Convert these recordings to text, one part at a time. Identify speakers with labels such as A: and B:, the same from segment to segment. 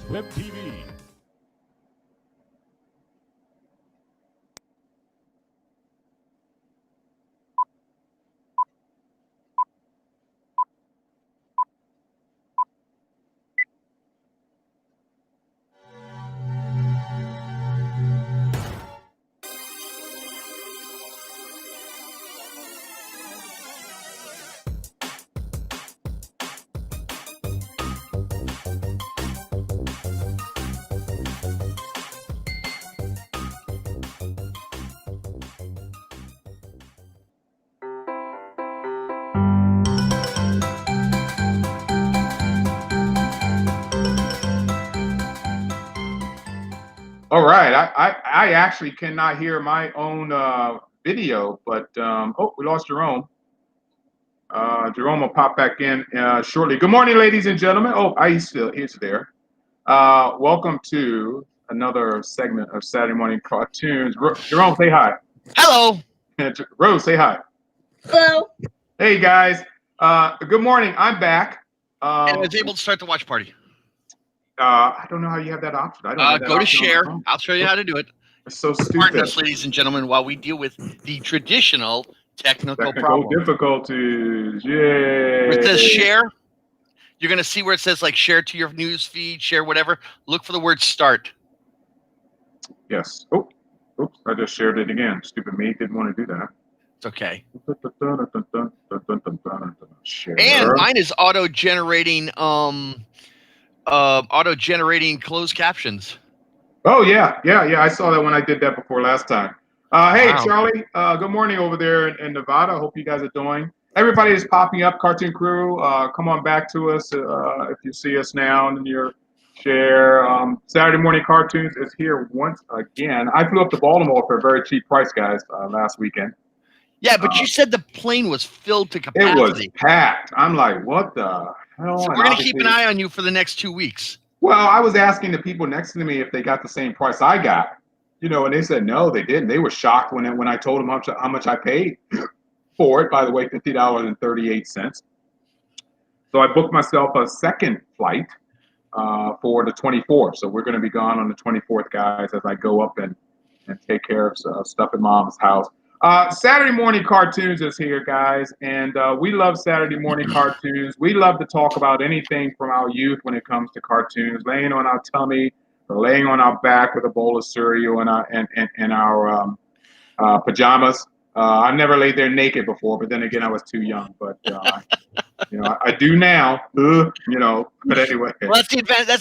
A: Web TV.
B: All right. I actually cannot hear my own video, but oh, we lost Jerome. Jerome will pop back in shortly. Good morning, ladies and gentlemen. Oh, he's there. Welcome to another segment of Saturday Morning Cartoons. Jerome, say hi.
C: Hello.
B: Rose, say hi.
D: Hello.
B: Hey guys. Good morning. I'm back.
C: And I was able to start the watch party.
B: I don't know how you have that option. I don't have that
C: go to
B: option
C: share. I'll show you how to do it.
B: It's so stupid.
C: Pardon us, ladies and gentlemen, while we deal with the traditional technical problem.
B: Difficulties. Yay.
C: Where it says share, you're going to see where it says like share to your news feed, share whatever. Look for the word start.
B: Yes. Oh, oops. I just shared it again. Stupid me. Didn't want to do that.
C: It's okay.
B: Share.
C: And mine is auto-generating closed captions.
B: Oh, yeah. I saw that when I did that before last time. Hey,
C: Wow.
B: Charlie. Good morning over there in Nevada. I hope you guys are doing. Everybody is popping up. Cartoon Crew, come on back to us if you see us now in your share. Saturday Morning Cartoons is here once again. I flew up to Baltimore for a very cheap price, guys, last weekend.
C: Yeah, but you said the plane was filled to capacity.
B: It was packed. I'm like, what the hell?
C: So we're going to keep an eye on you for the next 2 weeks.
B: Well, I was asking the people next to me if they got the same price I got, and they said no, they didn't. They were shocked when I told them how much I paid for it. By the way, $50.38. So I booked myself a second flight for the 24th. So we're going to be gone on the 24th, guys, as I go up and take care of stuff at Mom's house. Saturday Morning Cartoons is here, guys, and we love Saturday Morning Cartoons. We love to talk about anything from our youth when it comes to cartoons, laying on our tummy or laying on our back with a bowl of cereal and our pajamas. I've never laid there naked before, but then again, I was too young. But I do now. But anyway.
C: Well, that's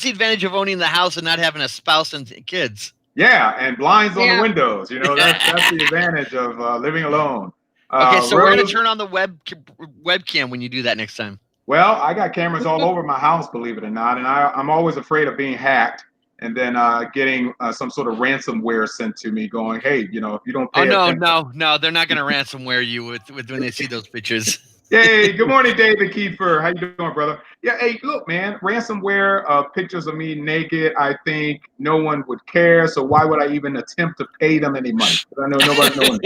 C: the advantage of owning the house and not having a spouse and kids.
B: Yeah, and blinds on the windows. That's the advantage of living alone.
C: Okay, so we're going to turn on the webcam when you do that next time.
B: Well, I got cameras all over my house, believe it or not, and I'm always afraid of being hacked and then getting some sort of ransomware sent to me going, hey, if you don't pay attention.
C: No, they're not going to ransomware you with when they see those pictures.
B: Hey, good morning, David Kiefer. How you doing, brother? Yeah, hey, look, man, ransomware pictures of me naked, I think no one would care, so why would I even attempt to pay them any money? I know nobody knows.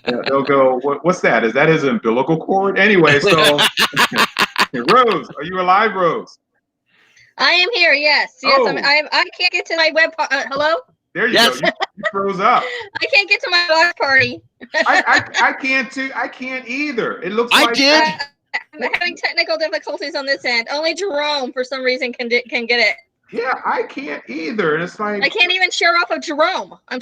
B: Yeah, they'll go, what's that? Is that his umbilical cord? Anyway, so, Rose, are you alive, Rose?
D: I am here, yes.
B: Oh.
D: I can't get to my web hello?
B: There you go. You froze up.
D: I can't get to my watch party.
B: I can't too. I can't either. It looks like
C: I did.
D: I'm having technical difficulties on this end. Only Jerome, for some reason, can get it.
B: Yeah, I can't either. It's like
D: I can't even share off of Jerome. I'm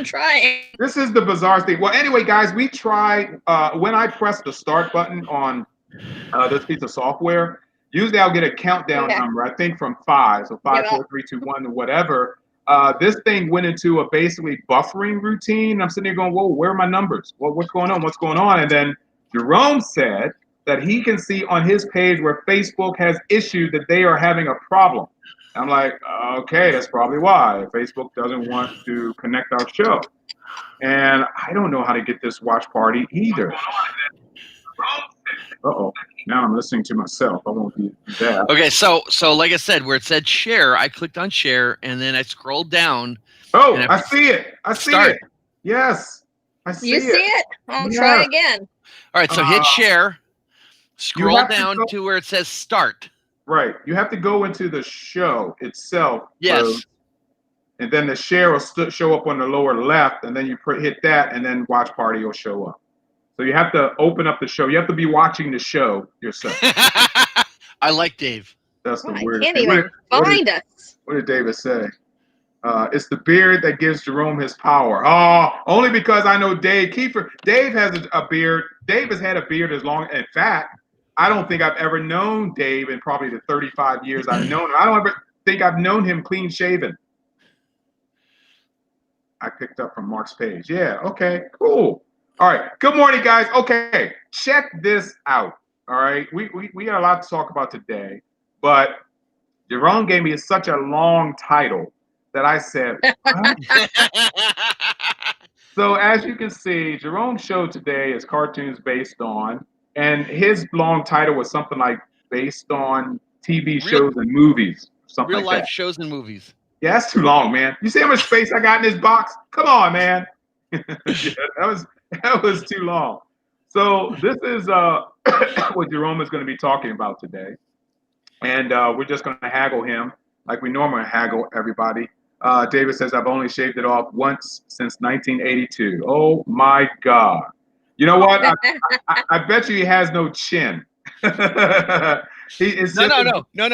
D: trying.
B: This is the bizarre thing. Well, anyway, guys, we tried. When I press the start button on this piece of software, usually I'll get a countdown number. I think from 5, so 5, 4, 3, 2, 1, or whatever. This thing went into a basically buffering routine. I'm sitting there going, whoa, where are my numbers? Well, what's going on? What's going on? And then Jerome said that he can see on his page where Facebook has issued that they are having a problem. I'm like, okay, that's probably why. Facebook doesn't want to connect our show. And I don't know how to get this watch party either. Uh-oh. Now I'm listening to myself. I won't do that.
C: Okay, so like I said, where it said share, I clicked on share, and then I scrolled down.
B: Oh, I see it. I see it. Yes. I see it.
D: You see it? I'll try again.
C: All right, so hit share. Scroll down to where it says start.
B: Right. You have to go into the show itself.
C: Yes.
B: Rose, and then the share will show up on the lower left, and then you hit that, and then watch party will show up. So you have to open up the show. You have to be watching the show yourself.
C: I like Dave.
B: That's the
D: I
B: weirdest
D: can't
B: thing.
D: even find us.
B: What did David say? It's the beard that gives Jerome his power. Oh, only because I know Dave Kiefer. Dave has a beard. Dave has had a beard as long. In fact, I don't think I've ever known Dave in probably the 35 years I've known him. I don't ever think I've known him clean shaven. I picked up from Mark's page. Yeah. Okay. Cool. All right. Good morning, guys. Okay. Check this out. All right. We got a lot to talk about today, but Jerome gave me such a long title that I said, what? So as you can see, Jerome's show today is cartoons based on, and his long title was something like based on TV shows and movies, something
C: Real
B: like
C: life
B: that.
C: shows and movies.
B: Yeah, that's too long, man. You see how much space I got in this box? Come on, man. Yeah, that was too long. So this is what Jerome is going to be talking about today, and we're just going to haggle him like we normally haggle everybody. David says, I've only shaved it off once since 1982. Oh, my God. You know what? I bet you he has no chin.
C: No.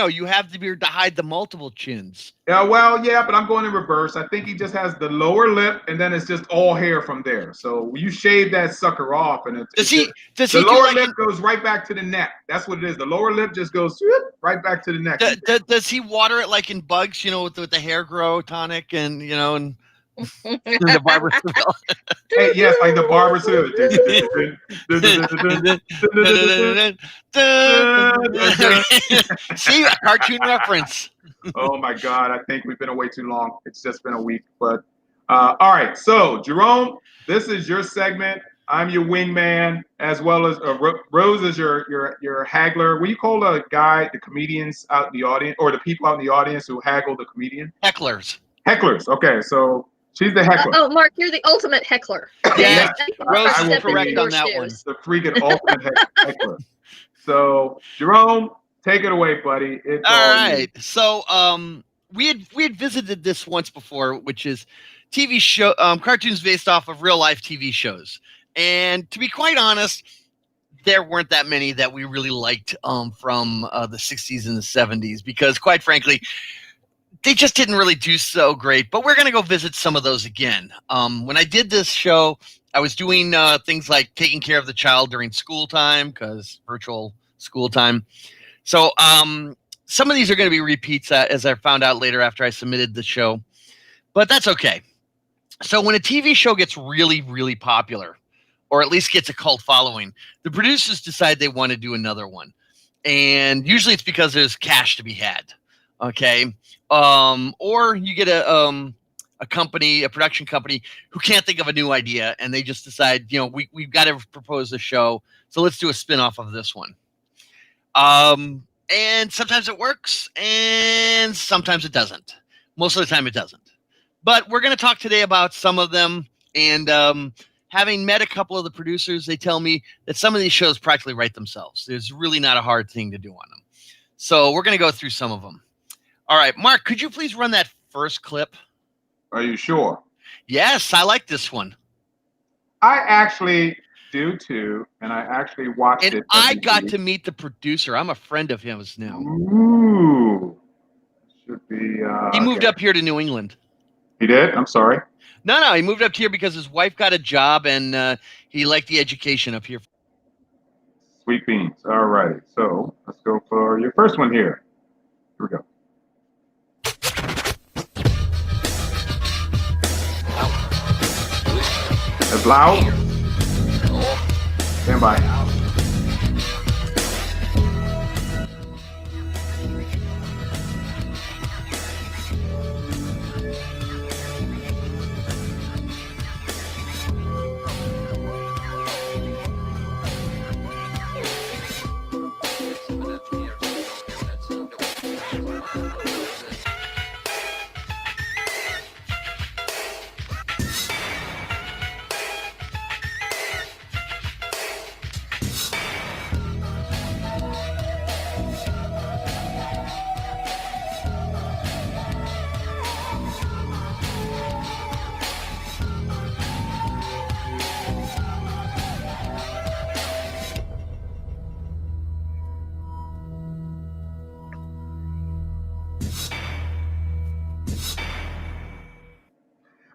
C: You have the beard to hide the multiple chins.
B: Yeah, well, yeah, but I'm going in reverse. I think he just has the lower lip, and then it's just all hair from there. So you shave that sucker off, and the lower lip goes right back to the neck. That's what it is. The lower lip just goes right back to the neck.
C: Does he water it like in Bugs? With the hair grow tonic and and the barber.
B: Hey, yes, like the barber too.
C: See, a cartoon reference.
B: Oh my God, I think we've been away too long. It's just been a week, but all right. So Jerome, this is your segment. I'm your wingman, as well as Rose is your haggler. What do you call the comedians out in the audience, or the people out in the audience who haggle the comedian?
C: Hecklers.
B: Hecklers. Okay, so she's the heckler.
D: Oh, Mark, you're the ultimate heckler.
C: Yeah, Rose
B: I will
C: correct on that one.
B: The freaking ultimate heckler. So Jerome, take it away, buddy. It's all
C: right. So we had visited this once before, which is TV show cartoons based off of real life TV shows. And to be quite honest, there weren't that many that we really liked from the 60s and the 70s, because quite frankly, they just didn't really do so great. But we're going to go visit some of those again. When I did this show, I was doing things like taking care of the child during school time, because virtual school time. So some of these are going to be repeats, as I found out later after I submitted the show. But that's okay. So when a TV show gets really, really popular, or at least gets a cult following, the producers decide they want to do another one. And usually it's because there's cash to be had. Okay. Or you get a production company who can't think of a new idea, and they just decide, we've got to propose a show. So let's do a spin-off of this one. And sometimes it works and sometimes it doesn't. Most of the time it doesn't. But we're going to talk today about some of them. And having met a couple of the producers, they tell me that some of these shows practically write themselves. There's really not a hard thing to do on them. So we're going to go through some of them. All right, Mark, could you please run that first clip?
B: Are you sure?
C: Yes, I like this one.
B: I actually do too, and I actually watched it.
C: And I got to meet the producer. I'm a friend of his now.
B: Ooh. Should be.
C: He moved up here to New England.
B: He did? I'm sorry.
C: No, he moved up here because his wife got a job, and he liked the education up here.
B: Sweet beans. All righty. So let's go for your first one here. Here we go. It's loud. Stand by.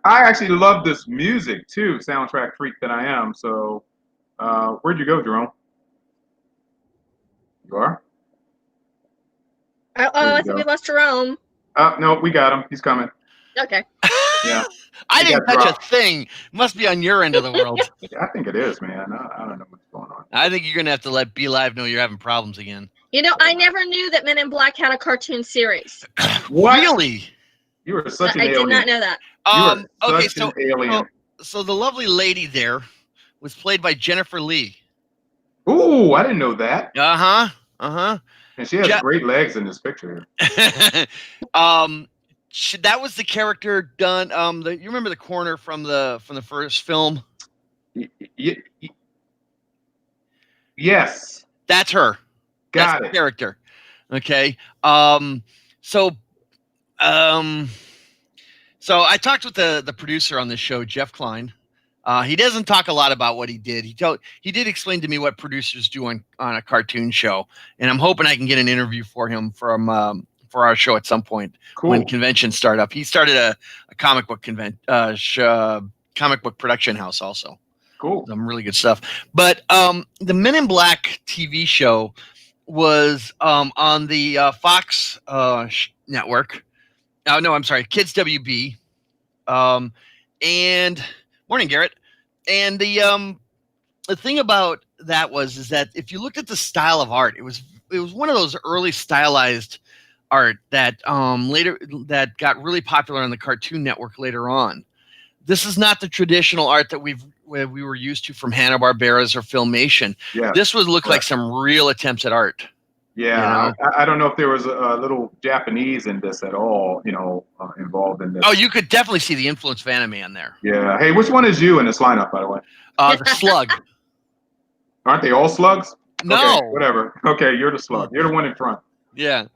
B: I actually love this music too, soundtrack freak that I am. So, where'd you go, Jerome? You are?
D: Oh, I think we lost Jerome.
B: No, we got him. He's coming.
D: Okay.
B: Yeah.
C: I
B: He
C: didn't
B: got
C: touch
B: dropped.
C: a thing. Must be on your end of the world.
B: Yeah, I think it is, man. I don't know what's going on.
C: I think you're gonna have to let Be Live know you're having problems again.
D: You know, I never knew that Men in Black had a cartoon series.
B: What?
C: Really?
B: You are such an
D: I
B: alien.
D: did not know that.
B: You are
C: Okay,
B: such an alien.
C: so the lovely lady there was played by Jennifer Lee.
B: Ooh, I didn't know that.
C: Uh-huh.
B: And she has great legs in this picture.
C: That was the character done. You remember the corner from the first film?
B: Yes.
C: That's her.
B: Got
C: That's
B: it.
C: the character. Okay. So I talked with the producer on this show, Jeff Klein. He doesn't talk a lot about what he did. He did explain to me what producers do on a cartoon show, and I'm hoping I can get an interview for him for our show at some point when conventions start up. He started a comic book comic book production house also.
B: Cool.
C: Some really good stuff. But the Men in Black TV show was on the Fox network. No, I'm sorry, Kids WB. And morning, Garrett. And the thing about that is that if you looked at the style of art, it was one of those early stylized art that later that got really popular on the Cartoon Network later on. This is not the traditional art that we were used to from Hanna-Barbera's or Filmation.
B: Yeah.
C: This would look like some real attempts at art.
B: Yeah, you know? I don't know if there was a little Japanese in this at all, involved in this.
C: Oh, you could definitely see the influence of anime on there.
B: Yeah. Hey, which one is you in this lineup, by the way?
C: The slug.
B: Aren't they all slugs?
C: No.
B: Okay, whatever. Okay, you're the slug. You're the one in front.
C: Yeah.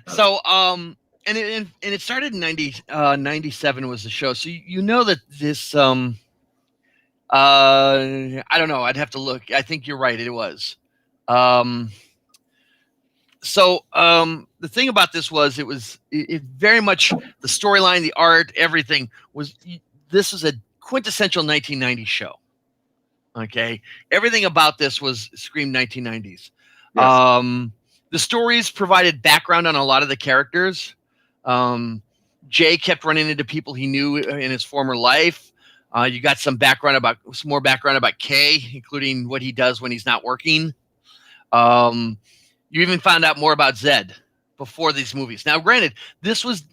C: So, and it started in 97 was the show. So you know that this, I don't know. I'd have to look. I think you're right. It was. So the thing about this was it very much the storyline, the art, everything was. This was a quintessential 1990s show. Okay, everything about this was screamed 1990s. Yes. The stories provided background on a lot of the characters. Jay kept running into people he knew in his former life. You got some more background about Kay, including what he does when he's not working. You even found out more about Zed before these movies. Now, granted, this was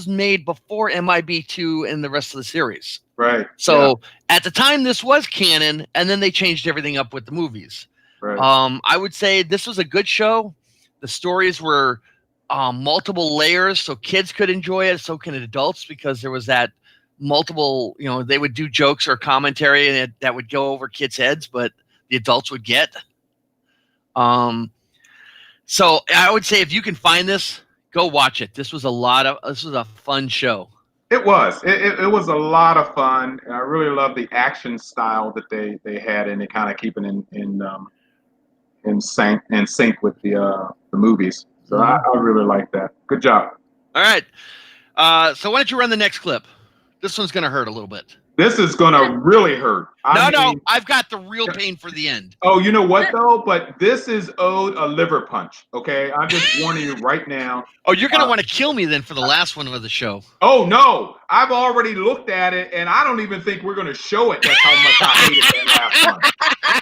C: made before MIB2 and the rest of the series.
B: Right.
C: So at the time, this was canon, and then they changed everything up with the movies.
B: Right.
C: I would say this was a good show. The stories were multiple layers, so kids could enjoy it. So can adults, because there was that multiple. They would do jokes or commentary, and that would go over kids' heads, but the adults would get. So I would say if you can find this, go watch it. This was a fun show.
B: It was. It was a lot of fun. I really love the action style that they had, and they kind of keep it in sync with the movies. So I really like that. Good job.
C: All right. So why don't you run the next clip? This one's going to hurt a little bit.
B: This is going to really hurt.
C: No, I've got the real pain for the end.
B: Oh, you know what, though? But this is owed a liver punch, okay? I'm just warning you right now.
C: Oh, you're going to want to kill me then for the last one of the show.
B: Oh, no. I've already looked at it, and I don't even think we're going to show it. That's how much I hated that last one.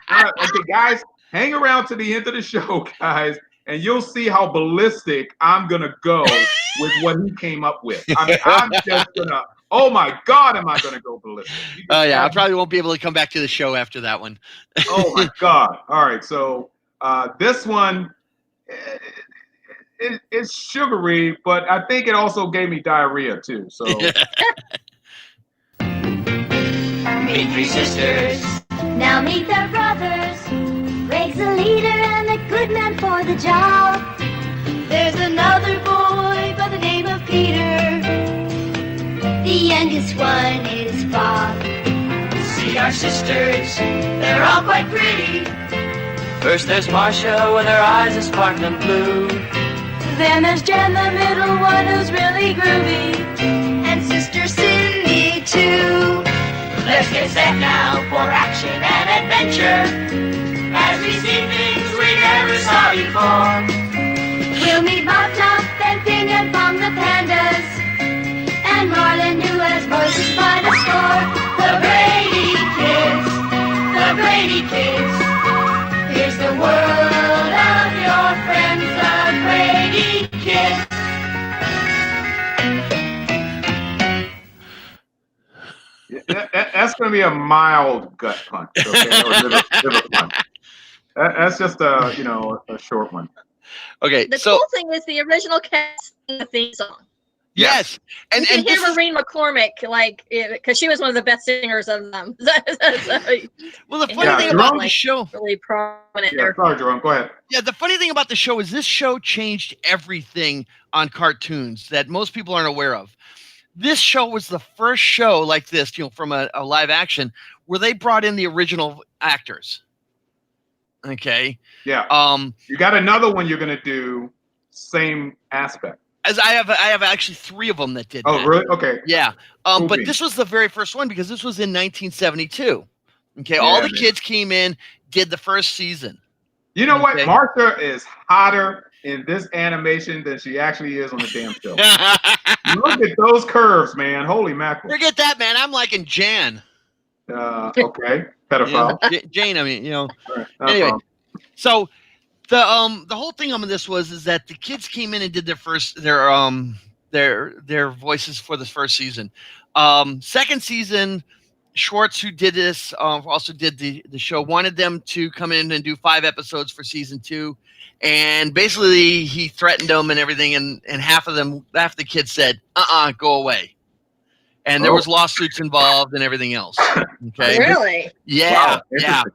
B: All right, okay, guys, hang around to the end of the show, guys, and you'll see how ballistic I'm going to go with what he came up with. I'm just going to... Oh my God, am I going to go ballistic?
C: Oh yeah, I probably won't be able to come back to the show after that one.
B: Oh my God. All right, so this one, it's sugary, but I think it also gave me diarrhea too. So.
A: Meet three sisters. Now meet their brothers. Greg's a leader and a good man for the job. There's another boy by the name of Peter. The youngest one is Bob. See our sisters, they're all quite pretty.
E: First there's Marcia with her eyes are sparkling blue.
A: Then there's Jen, the middle one, who's really groovy. And Sister Cindy, too.
E: future as we see things we never saw before.
A: We'll meet Mop Top and Pinion from the Pandas, and Marlin, who has voices by the score. The Brady Kids, the Brady Kids. Here's the world of your friends, the Brady Kids.
B: That's going to be a mild gut punch. Okay? Or liver punch. That's just a short one.
C: Okay,
D: The
C: so
D: cool thing is the original cast sing the theme song.
C: yes, and
D: You can hear
C: this is-
D: Maureen McCormick, because she was one of the best singers of them.
C: well, the funny
D: Yeah,
C: thing about the
D: like-
C: show,
D: really prominent
B: Yeah,
D: there.
B: sorry, Jerome. Go ahead.
C: yeah, the funny thing about the show is this show changed everything on cartoons that most people aren't aware of. This show was the first show like this, from a live action, where they brought in the original actors. Okay.
B: Yeah.
C: You
B: got another one you're going to do, same aspect.
C: As I have actually 3 of them that did.
B: Oh,
C: that.
B: really? Okay.
C: Yeah.
B: Cool
C: But
B: beans.
C: this was the very first one because this was in 1972. Okay. All
B: Yeah,
C: the
B: man.
C: kids came in, did the first season.
B: You know what?
C: Okay.
B: Martha is hotter in this animation than she actually is on the damn show. Look at those curves, man. Holy mackerel.
C: Forget that, man. I'm liking Jan.
B: Okay. Pedophile.
C: Jane, I mean,
B: All right, no
C: Anyway.
B: problem.
C: So the whole thing on this is that the kids came in and did their voices for the first season. Second season, Schwartz, who did this, also did the show, wanted them to come in and do 5 episodes for season 2. And basically he threatened them and everything. And half the kids said, go away. And there was lawsuits involved and everything else. Okay.
D: Really?
C: Yeah.
B: Wow,
C: Yeah.
B: interesting.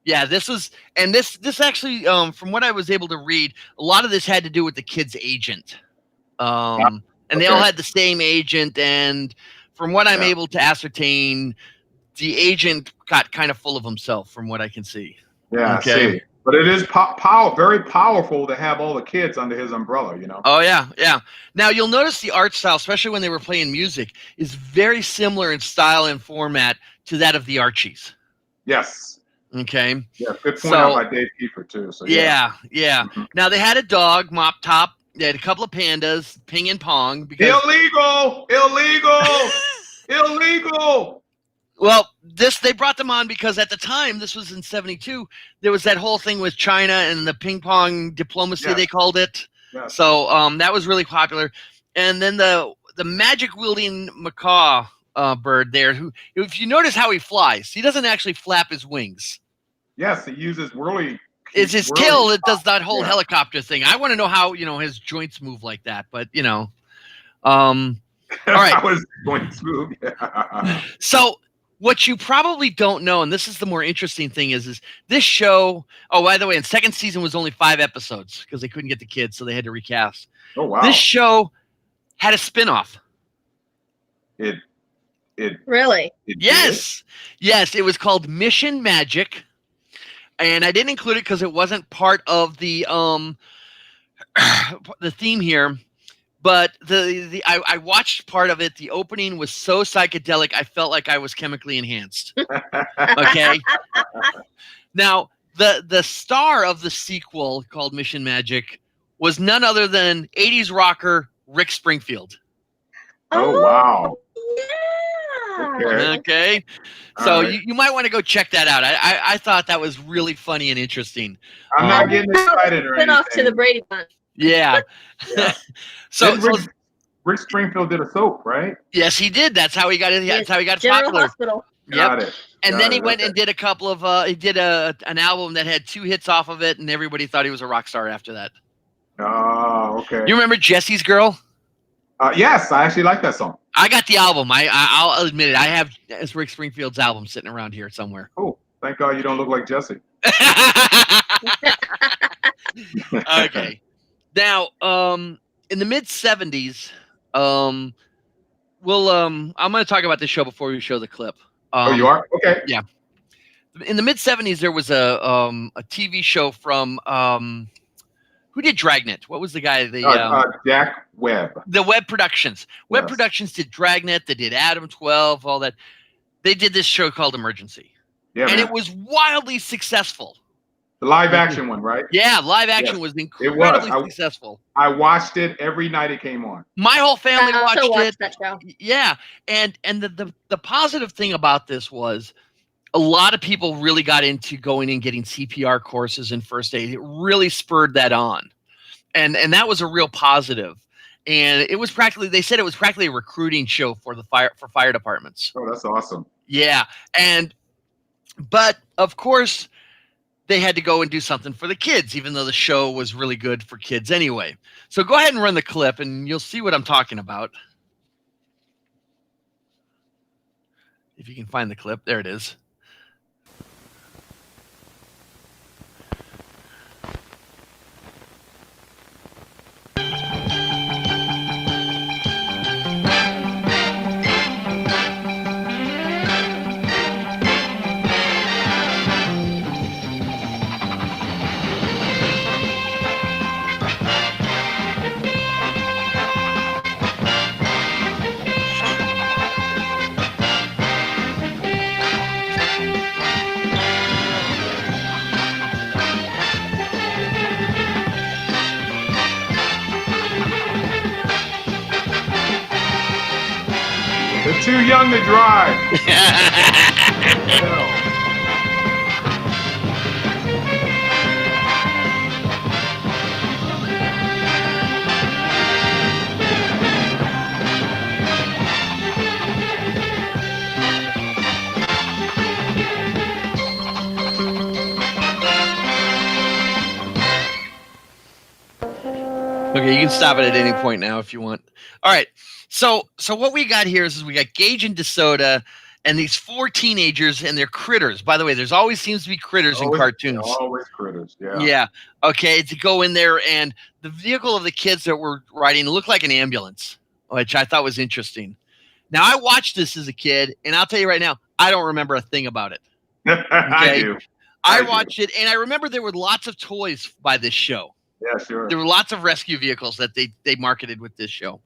C: Yeah, this actually, from what I was able to read, a lot of this had to do with the kid's agent. And they all
B: Okay.
C: had the same agent. And from what I'm
B: Yeah.
C: able to ascertain, the agent got kind of full of himself, from what I can see.
B: Yeah,
C: Okay.
B: see. But it is very powerful to have all the kids under his umbrella,
C: Oh, yeah, yeah. Now, you'll notice the art style, especially when they were playing music, is very similar in style and format to that of the Archies.
B: Yes.
C: Okay.
B: Yeah, good point
C: So-
B: out by Dave Kiefer, too. So,
C: Yeah.
B: Mhm.
C: Now, they had a dog, Mop Top. They had a couple of pandas, Ping and Pong. Because
B: Illegal! Illegal!
C: Well, they brought them on because at the time, this was in 72, there was that whole thing with China and the ping pong diplomacy,
B: Yes.
C: they called it.
B: Yes.
C: So that was really popular. And then the magic wielding macaw bird there, who, if you notice how he flies, he doesn't actually flap his wings.
B: Yes, he uses really.
C: It's his
B: really-
C: tail that does that whole
B: Yeah.
C: helicopter thing. I want to know how, his joints move like that, but all right.
B: I was going smooth. Yeah.
C: So what you probably don't know, and this is the more interesting thing, is this show. Oh, by the way, in second season was only 5 episodes because they couldn't get the kids, so they had to recast.
B: Oh wow!
C: This show had a spinoff.
B: It
D: Really?
C: Yes, it was called Mission Magic, and I didn't include it because it wasn't part of the the theme here. But I watched part of it. The opening was so psychedelic, I felt like I was chemically enhanced. Okay. Now, the star of the sequel called Mission Magic was none other than 80s rocker Rick Springfield.
B: Oh wow!
D: Yeah.
B: Okay.
C: Okay.
B: All
C: So
B: right.
C: you might want to go check that out. I thought that was really funny and interesting.
B: I'm not getting excited or
D: Spin off to the
B: anything.
D: Brady Bunch.
C: Yeah.
B: Yeah.
C: so,
B: Then Rick Springfield did a soap, right?
C: yes, he did. That's how he got it. That's how he got
D: General
C: popular.
D: Hospital.
C: Yep.
B: Got it.
C: And
B: Got
C: then he
B: it,
C: went
B: okay.
C: and did a couple of he did an album that had 2 hits off of it, and everybody thought he was a rock star after that.
B: Oh, okay.
C: You remember Jesse's Girl?
B: Yes, I actually like that song.
C: I got the album. I'll admit it. I have Rick Springfield's album sitting around here somewhere.
B: Oh, thank God you don't look like Jesse.
C: Okay. Now, in the mid 70s, I'm going to talk about this show before we show the clip.
B: Oh, you are? Okay.
C: In the mid 70s, there was a TV show from who did Dragnet? What was the guy?
B: Jack Webb.
C: The Web Productions. Web
B: Yes.
C: Productions did Dragnet. They did Adam 12. All that. They did this show called Emergency.
B: Yeah,
C: and
B: man.
C: it was wildly successful.
B: The live action one, right?
C: Yeah, live action
B: Yes,
C: was
B: it
C: incredibly
B: was.
C: successful.
B: I watched it every night it came on.
C: My whole family
D: I also
C: watched it.
D: watched that show.
C: Yeah, and the positive thing about this was a lot of people really got into going and getting CPR courses and first aid. It really spurred that on, and that was a real positive. And it was practically, they said it was practically a recruiting show for fire departments.
B: Oh, that's awesome.
C: Yeah, but of course they had to go and do something for the kids, even though the show was really good for kids anyway. So go ahead and run the clip, and you'll see what I'm talking about. If you can find the clip, there it is.
B: They're too young to drive. No.
C: Okay, you can stop it at any point now if you want. All right. So what we got here is we got Gage and DeSoto and these 4 teenagers and their critters. By the way, there's always seems to be critters in cartoons.
B: Always critters, yeah.
C: Yeah. Okay, to go in there, and the vehicle of the kids that were riding looked like an ambulance, which I thought was interesting. Now, I watched this as a kid, and I'll tell you right now, I don't remember a thing about it.
B: I do.
C: I watched it, and I remember there were lots of toys by this show.
B: Yeah, sure.
C: There were lots of rescue vehicles that they marketed with this show.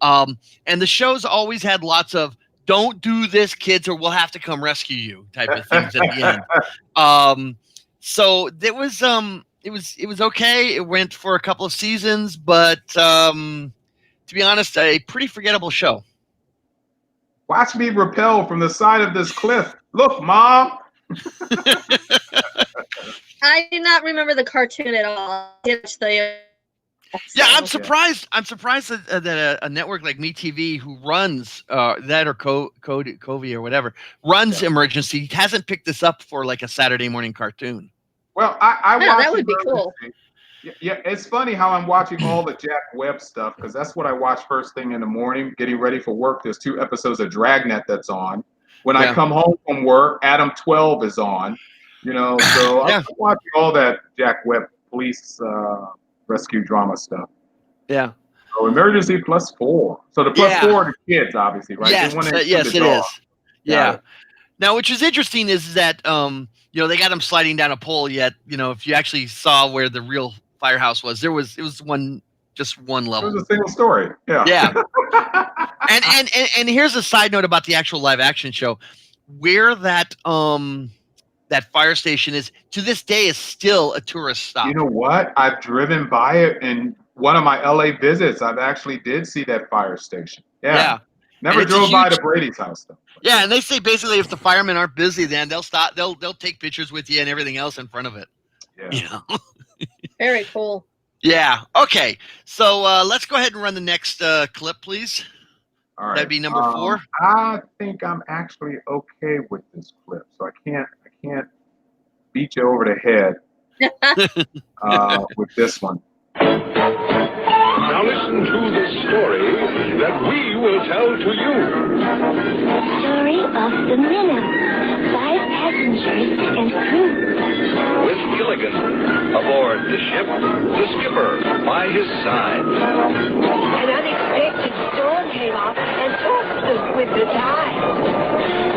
C: And the shows always had lots of "don't do this, kids, or we'll have to come rescue you" type of things at the end. So it was okay. It went for a couple of seasons, but to be honest, a pretty forgettable show.
B: Watch me rappel from the side of this cliff. Look, Mom.
D: I do not remember the cartoon at all.
C: Yeah, I'm surprised. I'm surprised that a network like MeTV, who runs that or Covey or whatever, runs Emergency, hasn't picked this up for like a Saturday morning cartoon.
B: Well, I
D: Yeah,
B: watch
D: that would be
B: Emergency.
D: cool.
B: Yeah, it's funny how I'm watching all the Jack Webb stuff because that's what I watch first thing in the morning, getting ready for work. There's 2 episodes of Dragnet that's on. When I come home from work, Adam 12 is on. So I'm watching all that Jack Webb police rescue drama stuff.
C: Yeah.
B: So Emergency +4. So the +4 are the kids, obviously, right?
C: Yes, yes, it is. Yeah. Now, which is interesting is that they got them sliding down a pole. Yet, if you actually saw where the real firehouse was, it was just one level.
B: It was a single story. Yeah.
C: Yeah. and here's a side note about the actual live action show, where that fire station is to this day is still a tourist stop.
B: You know what? I've driven by it in one of my LA visits. I've actually did see that fire station. Yeah. Never drove by to Brady's house though.
C: Yeah, and they say basically if the firemen aren't busy, then they'll stop. They'll take pictures with you and everything else in front of it.
B: Yeah.
D: Very cool.
C: Yeah. Okay. So let's go ahead and run the next clip, please.
B: All right.
C: That'd be number 4.
B: I think I'm actually okay with this clip, so I can't beat you over the head with this one.
F: Now listen to the story that we will tell to you.
A: Story of the Minnow. 5 passengers and crew.
F: With Gilligan aboard the ship, the skipper by his side.
A: An unexpected storm came up and tossed them with the tide.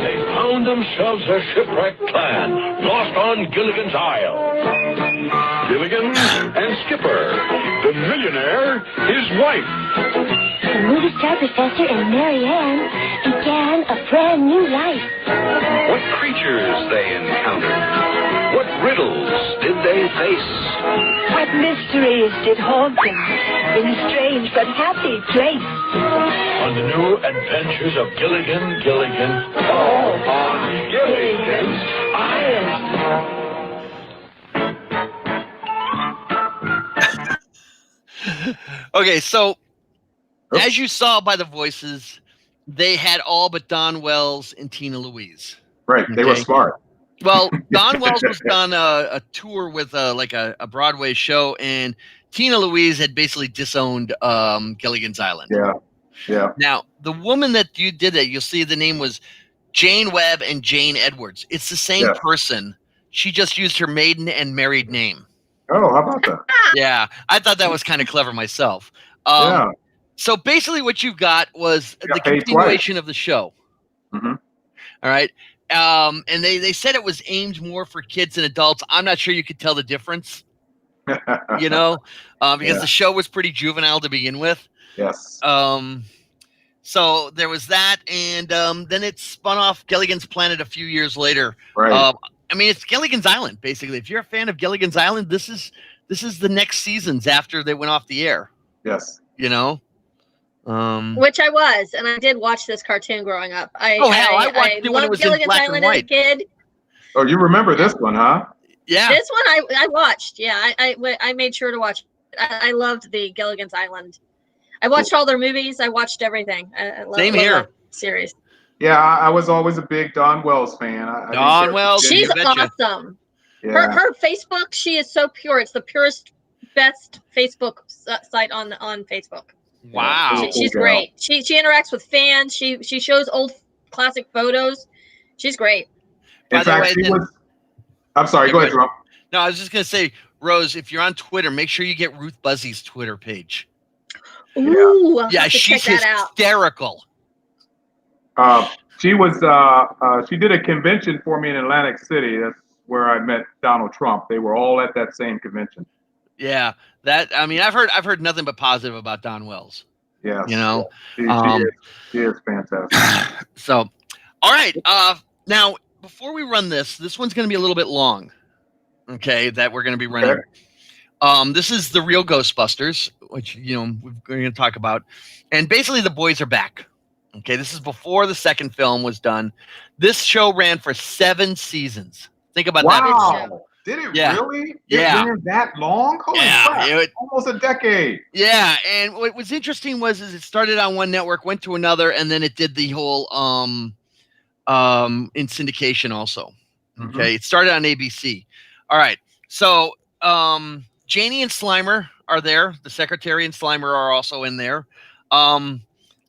F: They found themselves a shipwrecked clan, lost on Gilligan's Isle. Gilligan and Skipper, the millionaire, his wife.
A: The movie star professor and Mary Ann began a brand new life.
F: What creatures they encountered? What riddles did they face?
G: What mysteries did haunt them in a strange but happy place?
F: On the new adventures of Gilligan, all on Gilligan's Island.
C: Okay, so as you saw by the voices, they had all but Don Wells and Tina Louise.
B: Right. They were
C: Okay.
B: smart.
C: Well, Don Wells was on a tour with a Broadway show, and Tina Louise had basically disowned Gilligan's Island.
B: Yeah. Yeah.
C: Now, the woman that you did that, you'll see the name was Jane Webb and Jane Edwards. It's the same person. She just used her maiden and married name.
B: Oh, how about that?
C: Yeah, I thought that was kind of clever myself.
B: Yeah.
C: So basically what you got was
B: You
C: the
B: got paid
C: continuation of the show.
B: Mhm.
C: All right. And they said it was aimed more for kids and adults. I'm not sure you could tell the difference, you know, because
B: Yeah.
C: the show was pretty juvenile to begin with.
B: Yes.
C: So there was that, and then it spun off Gilligan's Planet a few years later.
B: Right.
C: I mean, it's Gilligan's Island, basically. If you're a fan of Gilligan's Island, this is the next seasons after they went off the air.
B: Yes.
C: You know,
D: Which I was, and I did watch this cartoon growing up. I
C: watched it when it
D: loved
C: was in
D: Gilligan's
C: black and
D: Island as a
C: white.
D: kid.
B: Oh, you remember this one, huh?
C: Yeah.
D: This one I watched. Yeah, I made sure to watch. I loved the Gilligan's Island. I watched all their movies. I watched everything. I
C: Same
D: love
C: here.
D: that series.
B: Yeah, I was always a big Don Wells fan. I
C: Don
B: didn't care-
C: Wells.
D: She's
C: you betcha.
D: awesome.
B: Yeah.
D: Her Facebook, she is so pure. It's the purest, best Facebook site on Facebook.
C: Wow.
B: Cool
D: She's
B: gal.
D: great. She interacts with fans. She shows old classic photos. She's great.
C: By
B: In
C: the
B: fact,
C: way,
B: she
C: then-
B: was. I'm sorry.
C: Yeah,
B: Go ahead,
C: go
B: Jerome.
C: No, I was just gonna say, Rose, if you're on Twitter, make sure you get Ruth Buzzy's Twitter page.
D: Ooh, I'll
C: Yeah,
D: have to
C: she's
D: check that out.
C: hysterical.
B: She was. She did a convention for me in Atlantic City. That's where I met Donald Trump. They were all at that same convention.
C: Yeah, that. I mean, I've heard nothing but positive about Don Wells.
B: Yeah.
C: You know.
B: She is fantastic.
C: So, all right. Now before we run this one's going to be a little bit long. Okay, that we're going to be running.
B: Okay.
C: This is the real Ghostbusters, which we're going to talk about, and basically the boys are back. Okay, this is before the second film was done. This show ran for 7 seasons. Think about that.
B: Wow. Did it
C: Yeah.
B: really?
C: Yeah.
B: It ran that long? Holy
C: Yeah,
B: crap. Almost a decade.
C: Yeah, and what was interesting was it started on one network, went to another, and then it did the whole in syndication also. Okay, It started on ABC. All right, so Janie and Slimer are there. The Secretary and Slimer are also in there.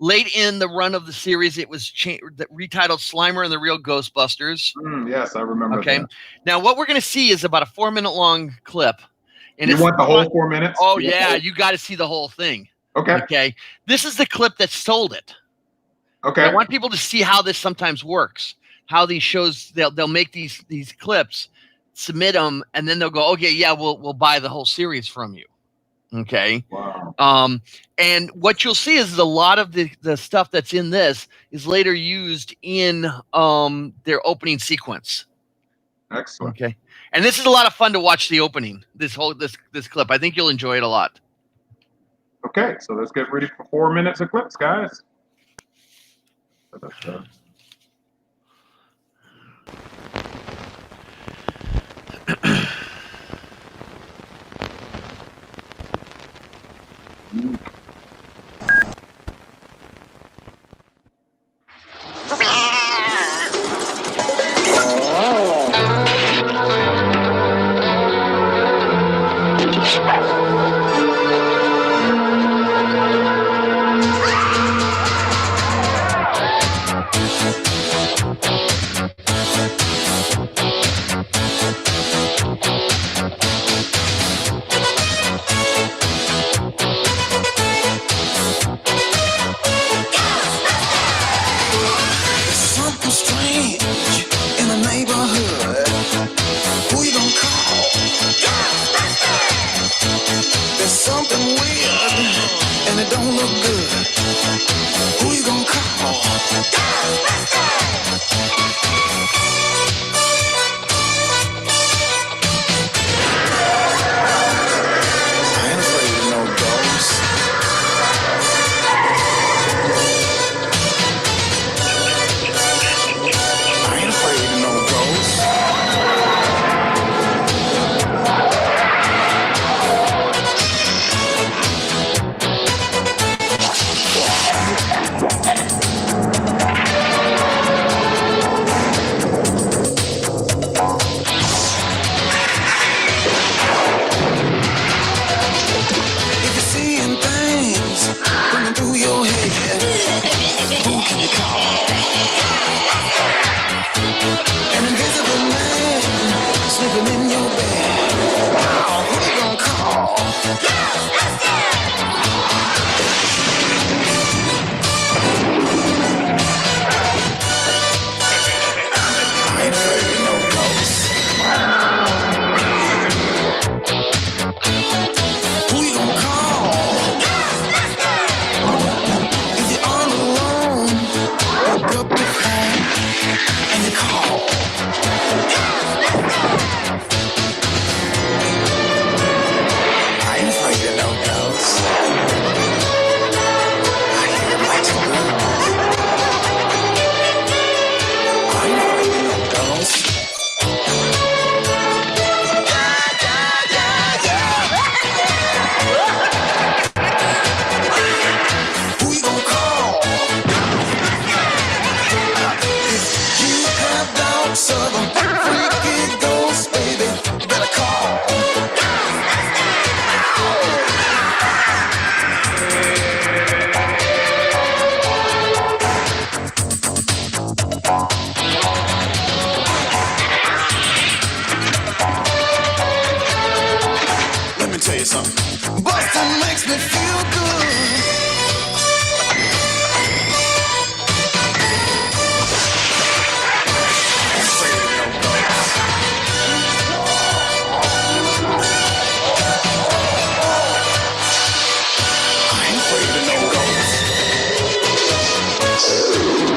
C: Late in the run of the series, it was retitled Slimer and the Real Ghostbusters.
B: Yes, I remember
C: Okay,
B: that.
C: now what we're going to see is about a 4-minute long clip. And
B: You
C: it's
B: want the whole 4 minutes?
C: Oh yeah, you got to see the whole thing.
B: Okay.
C: Okay, this is the clip that sold it.
B: Okay.
C: I want people to see how this sometimes works. How these shows they'll make these clips, submit them, and then they'll go, okay, yeah, we'll buy the whole series from you. Okay.
B: Wow.
C: And what you'll see is a lot of the stuff that's in this is later used in their opening sequence.
B: Excellent.
C: Okay. And this is a lot of fun to watch the opening. This clip. I think you'll enjoy it a lot.
B: Okay, so let's get ready for 4 minutes of clips, guys.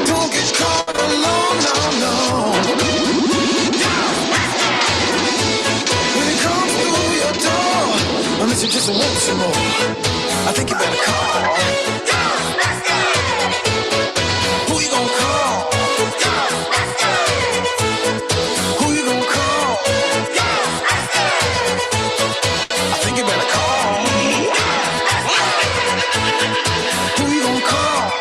H: Don't get caught alone, no. When it comes through your door, unless you just want some more, I think you better call. Who you gonna call? Who you gonna call? I think you better call. Who you gonna call?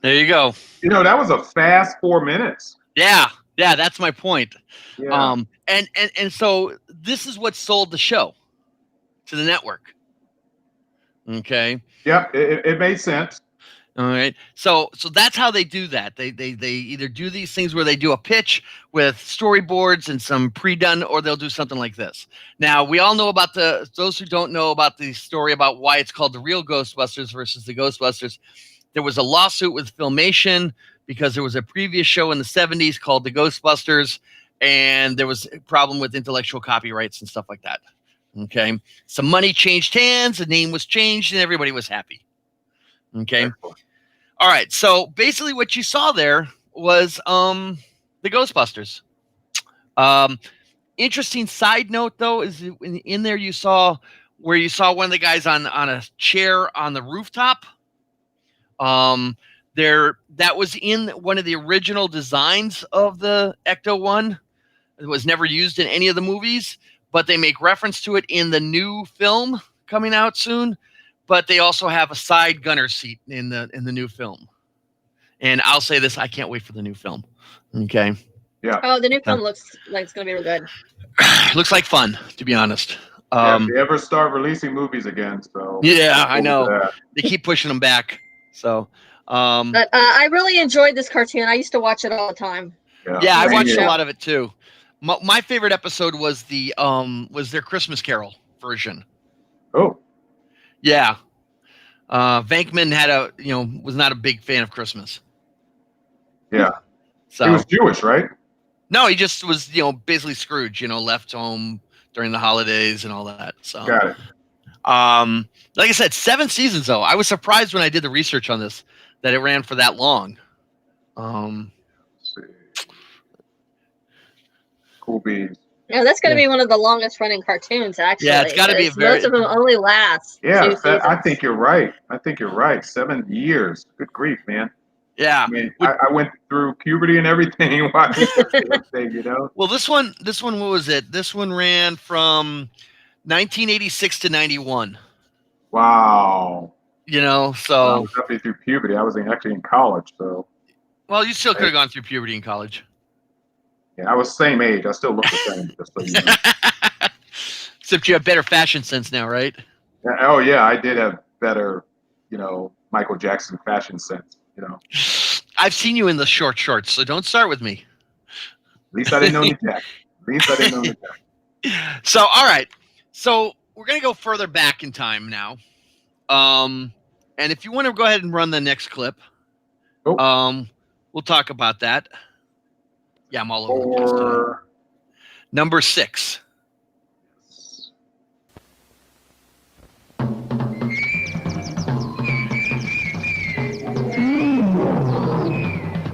C: There you go.
B: You know, that was a fast 4 minutes.
C: Yeah, that's my point.
B: Yeah.
C: And so this is what sold the show to the network. Okay.
B: Yep, it made sense.
C: All right. So that's how they do that. They either do these things where they do a pitch with storyboards and some pre-done, or they'll do something like this. Now, we all know about those who don't know about the story about why it's called the real Ghostbusters versus the Ghostbusters. There was a lawsuit with Filmation because there was a previous show in the 70s called the Ghostbusters, and there was a problem with intellectual copyrights and stuff like that. Okay. Some money changed hands, the name was changed, and everybody was happy. Okay. All right. So basically what you saw there was the Ghostbusters. Interesting side note, though, is in there you saw one of the guys on a chair on the rooftop. That was in one of the original designs of the Ecto-1. It was never used in any of the movies, but they make reference to it in the new film coming out soon. But they also have a side gunner seat in the new film. And I'll say this, I can't wait for the new film. Okay.
B: Yeah.
D: Oh, the new film looks like it's going to be real good.
C: Looks like fun, to be honest.
B: If they ever start releasing movies again, so
C: yeah, I know. They keep pushing them back. So
D: but I really enjoyed this cartoon. I used to watch it all the time.
C: Yeah, I watched a lot of it too. My favorite episode was their Christmas Carol version.
B: Oh.
C: Yeah. Venkman was not a big fan of Christmas.
B: Yeah.
C: So
B: he was Jewish, right?
C: No, he just was, basically Scrooge, left home during the holidays and all that. So
B: got it.
C: Like I said, 7 seasons though. I was surprised when I did the research on this that it ran for that long.
B: Let's see. Cool beans.
D: Yeah, that's going to be one of the longest running cartoons, actually.
C: Yeah, it's got to be
D: most of them only last.
B: Yeah, I think you're right. 7 years. Good grief, man.
C: Yeah,
B: I mean, I went through puberty and everything watching this thing, Well,
C: this one, what was it? This one ran from 1986 to 91.
B: Wow.
C: So
B: I was definitely through puberty. I was actually in college, so.
C: Well, you still could have gone through puberty in college.
B: Yeah, I was same age. I still look the same. Just so you know.
C: Except you have better fashion sense now, right?
B: Yeah, oh yeah, I did have better, Michael Jackson fashion sense.
C: I've seen you in the short shorts, so don't start with me.
B: At least I didn't know you, Jack.
C: So, all right. So we're gonna go further back in time now. And if you want to go ahead and run the next clip, we'll talk about that. Yeah, I'm all over the place today. Number 6.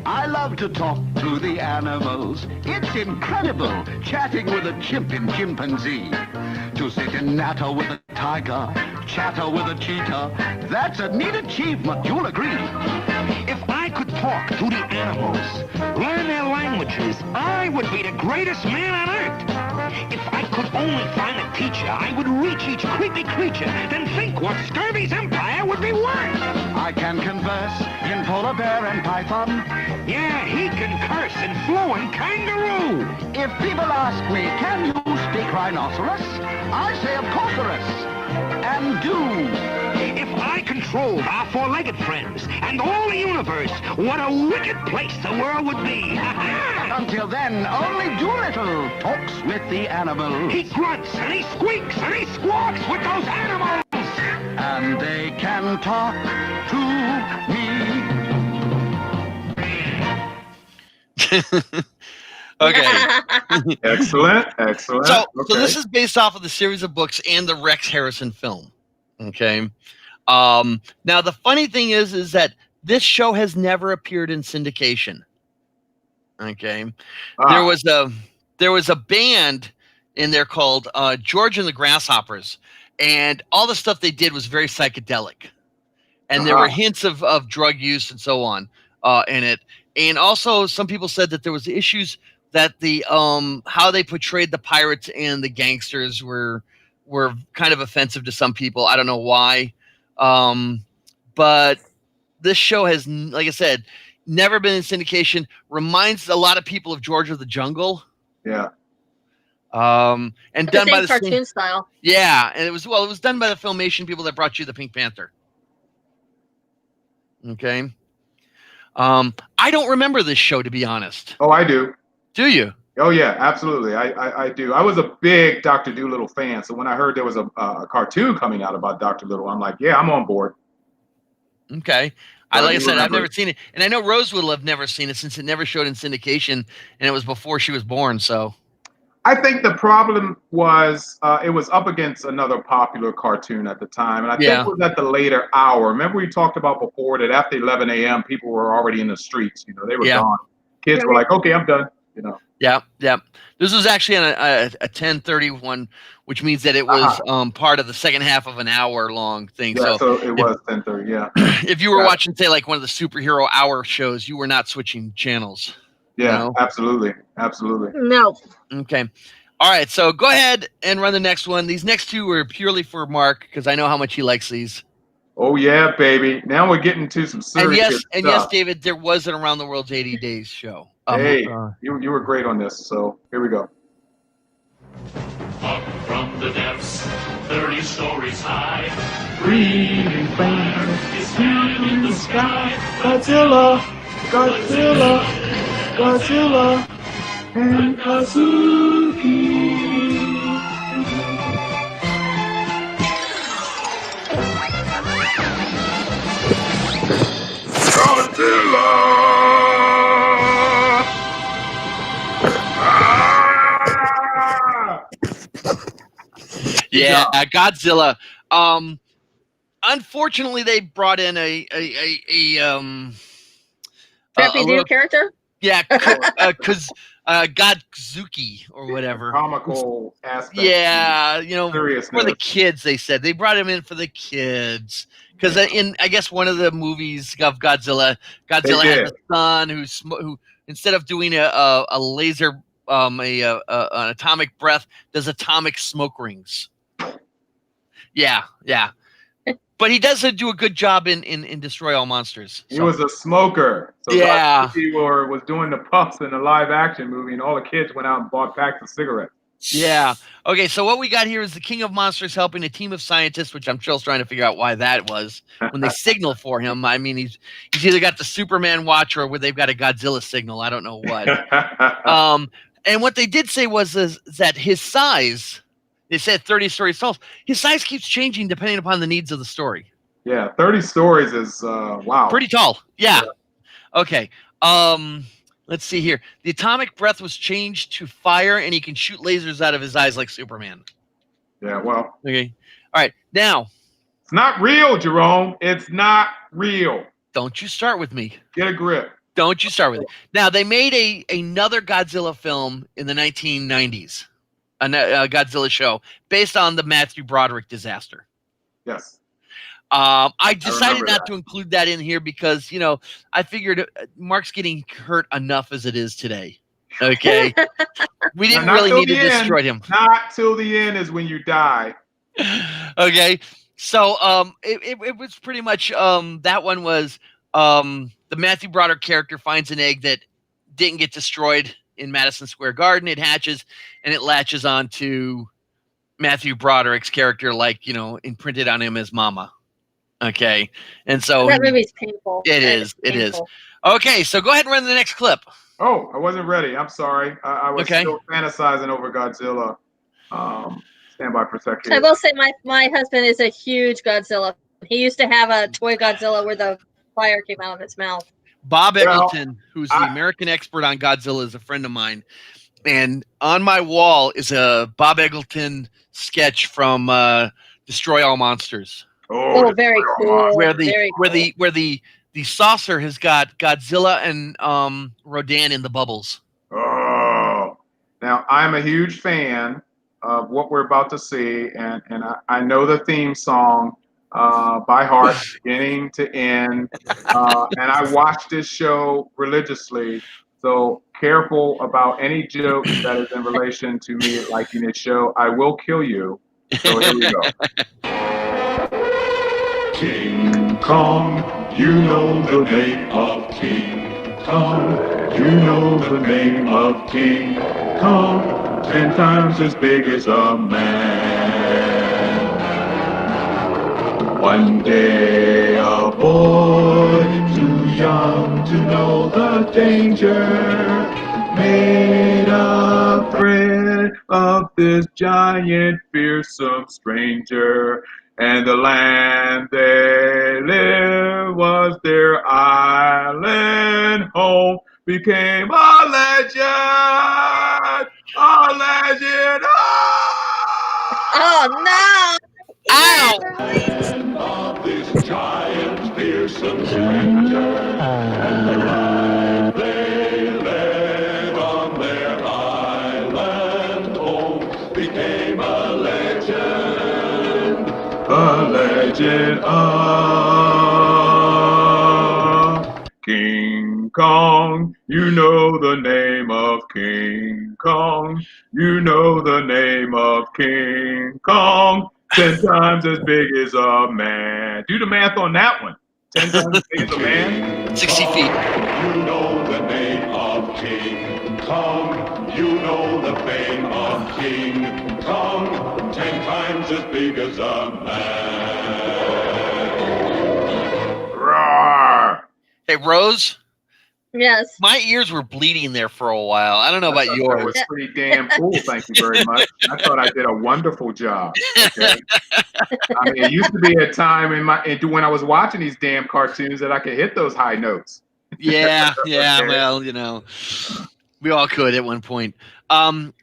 I: I love to talk to the animals. It's incredible chatting with a chimp in chimpanzee. To sit and natter with a tiger, chatter with a cheetah. That's a neat achievement, you'll agree.
J: If I could talk to the animals, learn their languages, I would be the greatest man on earth. If I could only find a teacher, I would reach each creepy creature, then think what Scurvy's empire would be worth.
I: I can converse in polar bear and python.
J: Yeah, he can curse in fluent kangaroo.
I: If people ask me, can you speak rhinoceros? I say, of course, and do.
J: If I controlled our four-legged friends and all the universe, what a wicked place the world would be.
I: Until then, only Doolittle talks with the animals.
J: He grunts and he squeaks and he squawks with those animals.
I: And they can talk to me.
C: Okay.
B: Excellent.
C: So this is based off of the series of books and the Rex Harrison film. Okay. Now the funny thing is that this show has never appeared in syndication. Okay, there was a band in there called George and the Grasshoppers, and all the stuff they did was very psychedelic, and there were hints of drug use and so on in it. And also, some people said that there was issues that the how they portrayed the pirates and the gangsters were kind of offensive to some people. I don't know why, but this show has, like I said, never been in syndication. Reminds a lot of people of George of the Jungle.
B: Yeah.
C: And done by the
D: cartoon style.
C: Yeah, and it was done by the Filmation people that brought you the Pink Panther. Okay. I don't remember this show, to be honest.
B: Oh, I do.
C: Do you?
B: Oh yeah, absolutely. I do. I was a big Dr. Dolittle fan, so when I heard there was a cartoon coming out about Dr. Little, I'm like, yeah, I'm on board.
C: Okay. Like I said, I've never seen it, and I know Rose will have never seen it since it never showed in syndication, and it was before she was born. So,
B: I think the problem was it was up against another popular cartoon at the time, and I think it was at the later hour. Remember we talked about before that after 11 a.m. people were already in the streets. You know, they were gone. Kids were like, okay, I'm done. You know.
C: Yeah. This was actually on a 10:30 one, which means that it was part of the second half of an hour long thing.
B: Yeah, so it was 10:30. Yeah.
C: If you were watching, say, like one of the superhero hour shows, you were not switching channels.
B: Yeah,
C: you know?
B: Absolutely.
D: No.
C: Okay. All right. So go ahead and run the next one. These next two were purely for Mark because I know how much he likes these.
B: Oh yeah, baby. Now we're getting to some serious stuff.
C: Yes, David, there was an Around the World's 80 Days show.
B: Hey, you were great on this. So here we go.
E: Up from the depths, 30 stories high,
H: Breathing fire
E: is high in the sky.
H: Godzilla, and Kazuki.
C: Yeah, Godzilla. Unfortunately, they brought in a
D: Crappy dude character.
C: Yeah, Godzuki or whatever.
B: Comical aspect.
C: Yeah, you know,
B: seriousness.
C: For the kids, they said they brought him in for the kids because in I guess one of the movies of Godzilla has a son who instead of doing a laser an atomic breath does atomic smoke rings. Yeah. But he does do a good job in Destroy All Monsters. So.
B: He was a smoker. So
C: yeah.
B: He was doing the puffs in the live action movie, and all the kids went out and bought packs of cigarettes.
C: Yeah. Okay, so what we got here is the King of Monsters helping a team of scientists, which I'm still trying to figure out why that was, when they signal for him. I mean, he's either got the Superman watch or where they've got a Godzilla signal. I don't know what. And what they did say was that his size... They said 30 stories tall. His size keeps changing depending upon the needs of the story.
B: Yeah, 30 stories is wow.
C: Pretty tall. Yeah. Okay. Let's see here. The atomic breath was changed to fire, and he can shoot lasers out of his eyes like Superman.
B: Yeah, well.
C: Okay. All right. Now.
B: It's not real, Jerome. It's not real.
C: Don't you start with me.
B: Get a grip.
C: Don't you start with me. Now, they made another Godzilla film in the 1990s. A Godzilla show based on the Matthew Broderick disaster.
B: Yes.
C: I decided not to include that in here because, you know, I figured Mark's getting hurt enough as it is today. Okay. We didn't really need to destroy him.
B: Not till the end is when you die.
C: Okay. So it was pretty much that one was the Matthew Broderick character finds an egg that didn't get destroyed in Madison Square Garden. It hatches and it latches onto Matthew Broderick's character, like, you know, imprinted on him as Mama. Okay. And so
D: that movie's painful.
C: It is. Okay. So go ahead and run the next clip.
B: Oh, I wasn't ready. I'm sorry. I was still fantasizing over Godzilla. Stand by for a second.
D: I will say my husband is a huge Godzilla. He used to have a toy Godzilla where the fire came out of its mouth.
C: Bob Eggleton, who's the American expert on Godzilla, is a friend of mine. And on my wall is a Bob Eggleton sketch from Destroy All Monsters.
D: Oh, very cool.
C: where the
D: Very
C: where
D: cool.
C: the saucer has got Godzilla and Rodan in the bubbles.
B: Oh, now I'm a huge fan of what we're about to see, and I know the theme song by heart, beginning to end. And I watch this show religiously, so careful about any jokes that is in relation to me liking this show. I will kill you. So here we go. King Kong, you know the name of King Kong. You know the name of King Kong. 10 times as big as a man. One day a boy too young to know the danger made a friend of this giant fearsome stranger. And the land they lived was their island home. Became a legend, a legend.
D: Oh no!
C: Ow!
F: Of this giant fearsome stranger, and the life they led on their island home became a legend.
B: A legend of King Kong. You know the name of King Kong. You know the name of King Kong. 10 times as big as a man. Do the math on that one. 10 times as big as a man.
C: 60 feet.
F: You know the name of King Kong. You know the fame of King Kong. 10 times as big as a man.
B: Roar.
C: Hey, Rose,
D: Yes.
C: my ears were bleeding there for a while. I don't know about
B: That
C: yours.
B: was pretty damn cool. Thank you very much. I thought I did a wonderful job. Okay? I mean, it used to be a time when I was watching these damn cartoons that I could hit those high notes.
C: Yeah,
B: Okay.
C: well, we all could at one point.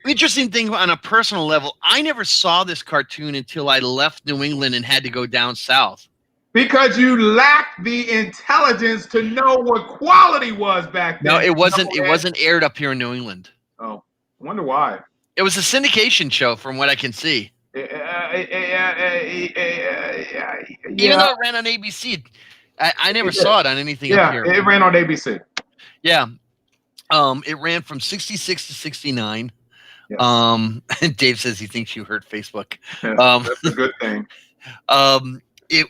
C: Interesting thing on a personal level, I never saw this cartoon until I left New England and had to go down south.
B: Because you lacked the intelligence to know what quality was back then.
C: No, it wasn't.
B: You
C: It
B: know
C: wasn't aired up here in New England.
B: Oh, I wonder why.
C: It was a syndication show, from what I can see.
B: Even
C: Even though it ran on ABC, I never saw it on anything up
B: Yeah,
C: here.
B: it ran on ABC.
C: Yeah. It ran from 66 to 69.
B: Yes.
C: And Dave says he thinks you hurt Facebook.
B: Yes, that's a good thing.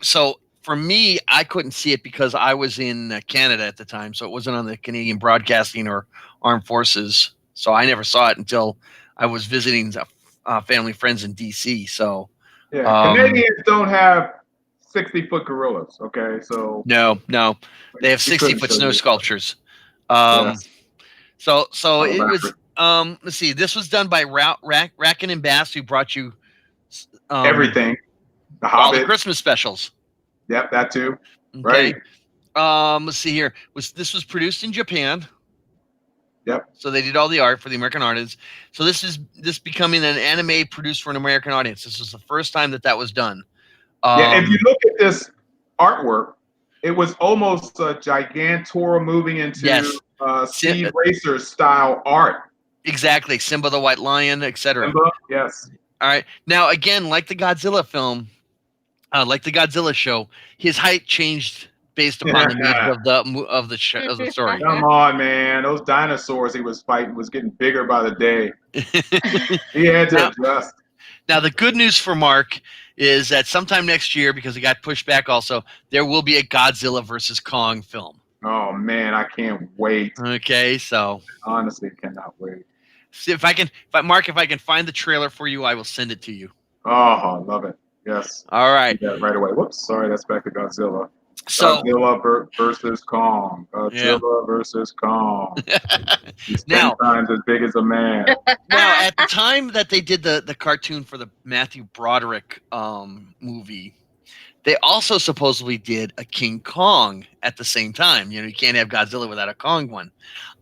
C: So for me, I couldn't see it because I was in Canada at the time, so it wasn't on the Canadian Broadcasting or Armed Forces. So I never saw it until I was visiting family friends in DC. So
B: Yeah, Canadians don't have 60-foot gorillas. Okay, so
C: no, they have 60-foot snow sculptures. So it was. Let's see. This was done by Racken and Bass, who brought you
B: everything. The
C: all the
B: Hobbit.
C: Christmas specials.
B: Yep, that too.
C: Okay.
B: Right.
C: Let's see here. This was produced in Japan.
B: Yep.
C: So they did all the art for the American artists. So this becoming an anime produced for an American audience. This was the first time that was done.
B: Yeah, if you look at this artwork, it was almost a Gigantora moving into Speed Racer style art.
C: Exactly. Simba the White Lion, etc.
B: Simba, yes.
C: All right. Now, again, like the Godzilla film, like the Godzilla show, his height changed based upon the needs of the story.
B: Come on, man. Those dinosaurs he was fighting was getting bigger by the day. He had to adjust.
C: Now, the good news for Mark is that sometime next year, because it got pushed back also, there will be a Godzilla versus Kong film.
B: Oh, man, I can't wait.
C: Okay, so.
B: Honestly, cannot wait.
C: See if I can find the trailer for you, I will send it to you.
B: Oh, I love it. Yes.
C: All right.
B: Do that right away. Whoops. Sorry, that's back to Godzilla.
C: So
B: Godzilla versus Kong. Godzilla versus Kong. He's 10 times as big as a man.
C: Now, at the time that they did the cartoon for the Matthew Broderick movie, they also supposedly did a King Kong at the same time. You can't have Godzilla without a Kong one.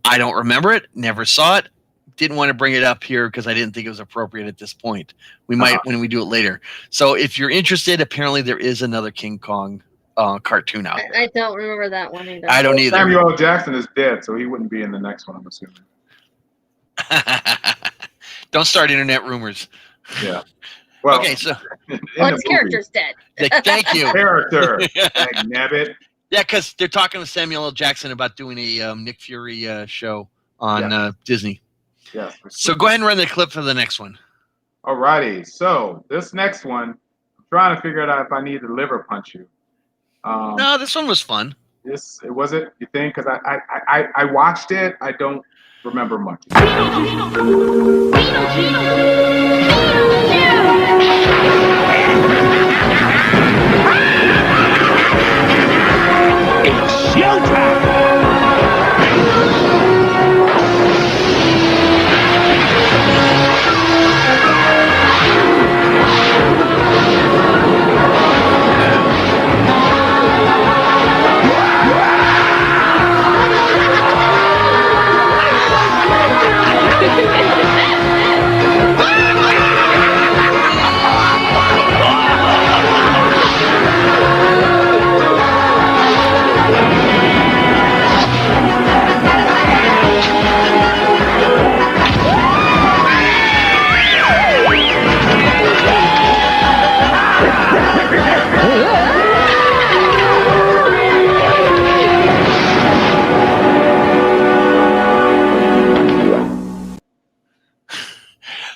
C: I don't remember it. Never saw it. didn't want to bring it up here because I didn't think it was appropriate at this point. We might when we do it later. So if you're interested, apparently there is another King Kong cartoon out there.
D: I don't remember that one either.
C: I don't either.
B: Samuel L. Jackson is dead, so he wouldn't be in the next one, I'm assuming.
C: Don't start internet rumors.
B: Yeah. Well,
C: okay, so
D: its character's dead.
C: Thank you.
B: Character. Nabbit.
C: Yeah, because they're talking to Samuel L. Jackson about doing a Nick Fury show on Disney.
B: Yes.
C: So go ahead and run the clip for the next one.
B: All righty. So this next one, I'm trying to figure out if I need to liver punch you.
C: No, this one was fun.
B: Was it? You think? Because I watched it. I don't remember much.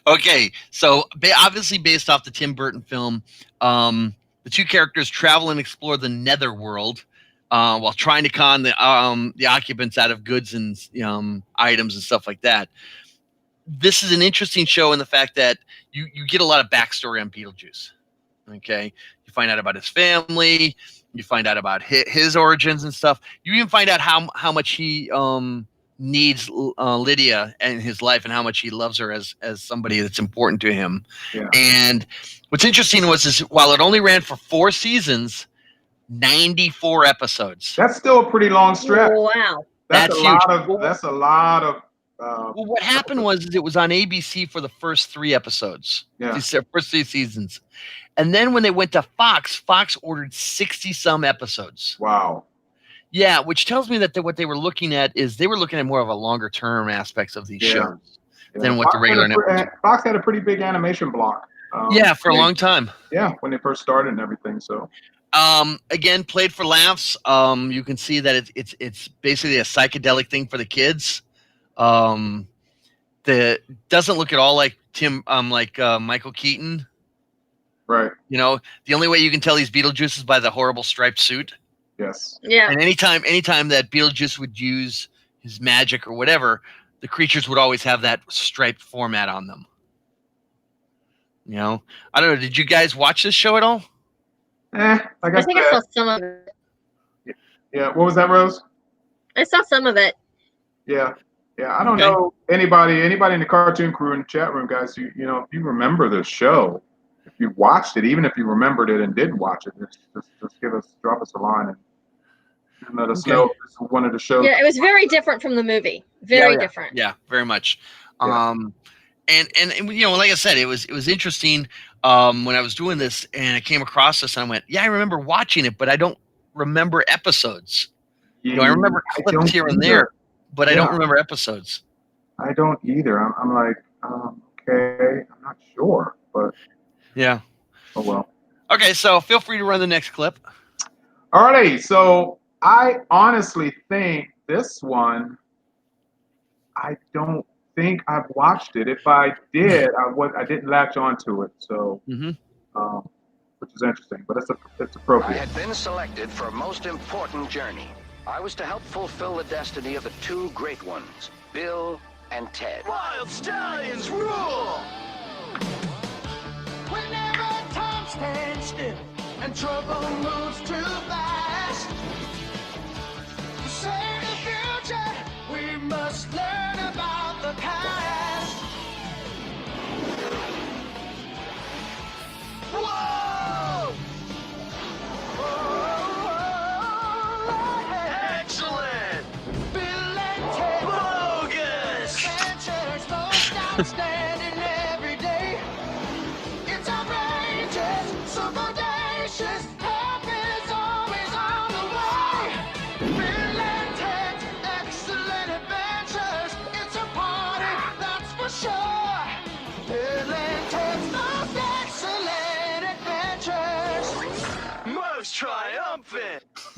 C: Okay, so obviously based off the Tim Burton film, the two characters travel and explore the netherworld while trying to con the occupants out of goods and items and stuff like that. This is an interesting show in the fact that you get a lot of backstory on Beetlejuice. Okay, you find out about his family, you find out about his origins and stuff. You even find out how much he needs Lydia in his life and how much he loves her as somebody that's important to him. Yeah. And what's interesting is while it only ran for 4 seasons, 94 episodes.
B: That's still a pretty long stretch.
D: Wow.
B: That's a lot of
C: well, what happened was it was on ABC for the first 3 episodes.
B: Yeah.
C: The first 3 seasons. And then when they went to Fox ordered 60-some episodes.
B: Wow.
C: Yeah, which tells me that what they were looking at is they were looking at more of a longer term aspects of these shows than what the regular network.
B: Fox had a pretty big animation block.
C: For a long time.
B: Yeah, when they first started and everything. So,
C: again, played for laughs. You can see that it's basically a psychedelic thing for the kids. That doesn't look at all like Michael Keaton.
B: Right.
C: You know, the only way you can tell he's Beetlejuice is by the horrible striped suit.
B: Yes.
D: Yeah.
C: And anytime that Beetlejuice would use his magic or whatever, the creatures would always have that striped format on them. You know, I don't know. Did you guys watch this show at all?
B: I
D: think I saw some of it.
B: Yeah. What was that, Rose?
D: I saw some of it.
B: Yeah. Yeah. I don't know anybody in the cartoon crew in the chat room, guys. You know, if you remember this show, if you watched it, even if you remembered it and didn't watch it, just drop us a line and let us know if this was one of the shows.
D: Yeah, it was very different from the movie. Very different.
C: Yeah, very much.
B: Yeah.
C: And you know, like I said, it was interesting when I was doing this and I came across this and I went, yeah, I remember watching it, but I don't remember episodes. You know, I remember clips here and there, but I don't remember episodes.
B: I don't either. I'm like, okay, I'm not sure, but
C: yeah.
B: Oh well.
C: Okay, so feel free to run the next clip.
B: Alrighty, so I honestly think this one, I don't think I've watched it. If I did, I didn't latch onto it. So, which is interesting, but it's appropriate.
K: I had been selected for a most important journey. I was to help fulfill the destiny of the 2 great ones, Bill and Ted.
E: Wild stallions rule! Whenever time stands still and trouble moves too fast, to save the future, we must learn about the past. Whoa! Excellent! Bill and Ted bogus! Adventures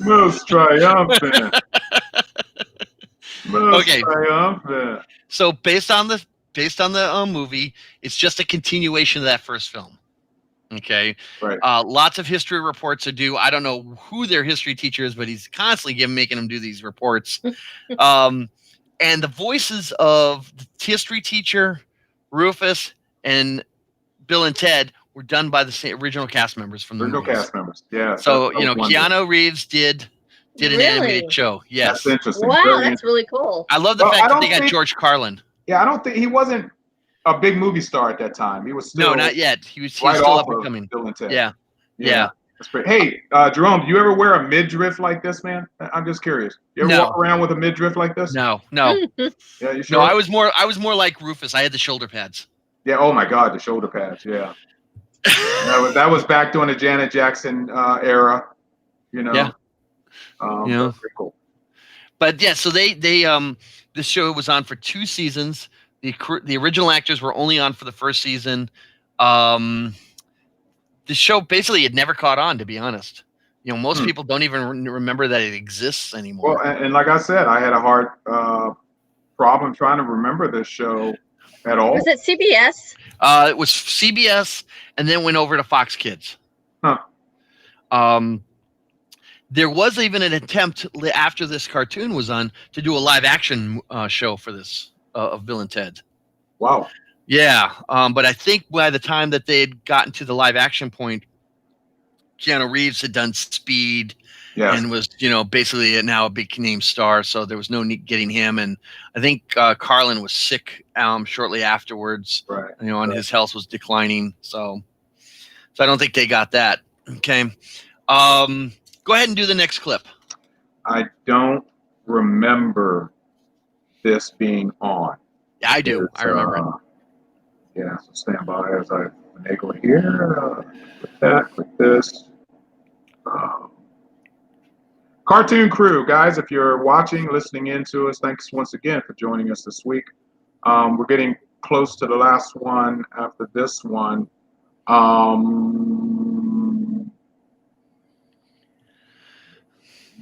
B: Most triumphant. Most
C: Okay.
B: triumphant.
C: So based on the movie, it's just a continuation of that first film. Okay.
B: Right.
C: Lots of history reports are due. I don't know who their history teacher is, but he's constantly making them do these reports. And the voices of the history teacher, Rufus, and Bill and Ted were done by the original cast members from the
B: Original
C: movies.
B: cast members. Yeah.
C: So Keanu Reeves did an
D: Really?
C: animated show. Yes.
B: That's interesting.
D: Wow,
B: Very
D: that's really cool.
C: I love the
B: Well, I
C: fact that
B: don't
C: they got
B: think-
C: George Carlin.
B: Yeah, I don't think he wasn't a big movie star at that time. He was still
C: No, not yet. He was
B: right
C: still
B: off
C: up and
B: of
C: coming.
B: Bill and Ted.
C: Yeah. Yeah.
B: That's great. Hey, Jerome, do you ever wear a midriff like this, man? I'm just curious. You ever
C: No.
B: walk around with a midriff like this?
C: No.
B: Yeah, you sure?
C: No, I was more like Rufus. I had the shoulder pads.
B: Yeah. Oh my God, the shoulder pads. Yeah. that was back during the Janet Jackson era. You know.
C: Yeah.
B: Yeah. That's pretty cool.
C: But yeah, so they this show was on for 2 seasons. The original actors were only on for the first season. The show basically had never caught on, to be honest. Most people don't even remember that it exists anymore.
B: Well, and like I said, I had a hard problem trying to remember this show at all.
D: Was it CBS?
C: It was CBS, and then went over to Fox Kids.
B: Huh.
C: There was even an attempt after this cartoon was on to do a live action show for this of Bill and Ted.
B: Wow.
C: Yeah, but I think by the time that they had gotten to the live action point, Keanu Reeves had done Speed and was, basically now a big name star. So there was no need getting him. And I think Carlin was sick shortly afterwards.
B: Right.
C: And his health was declining. So I don't think they got that. Okay. Go ahead and do the next clip.
B: I don't remember this being on.
C: Yeah, I do. I remember it.
B: Yeah, so stand by as I finagle here. With that, with this. Cartoon Crew, guys, if you're watching, listening in to us, thanks once again for joining us this week. We're getting close to the last one after this one.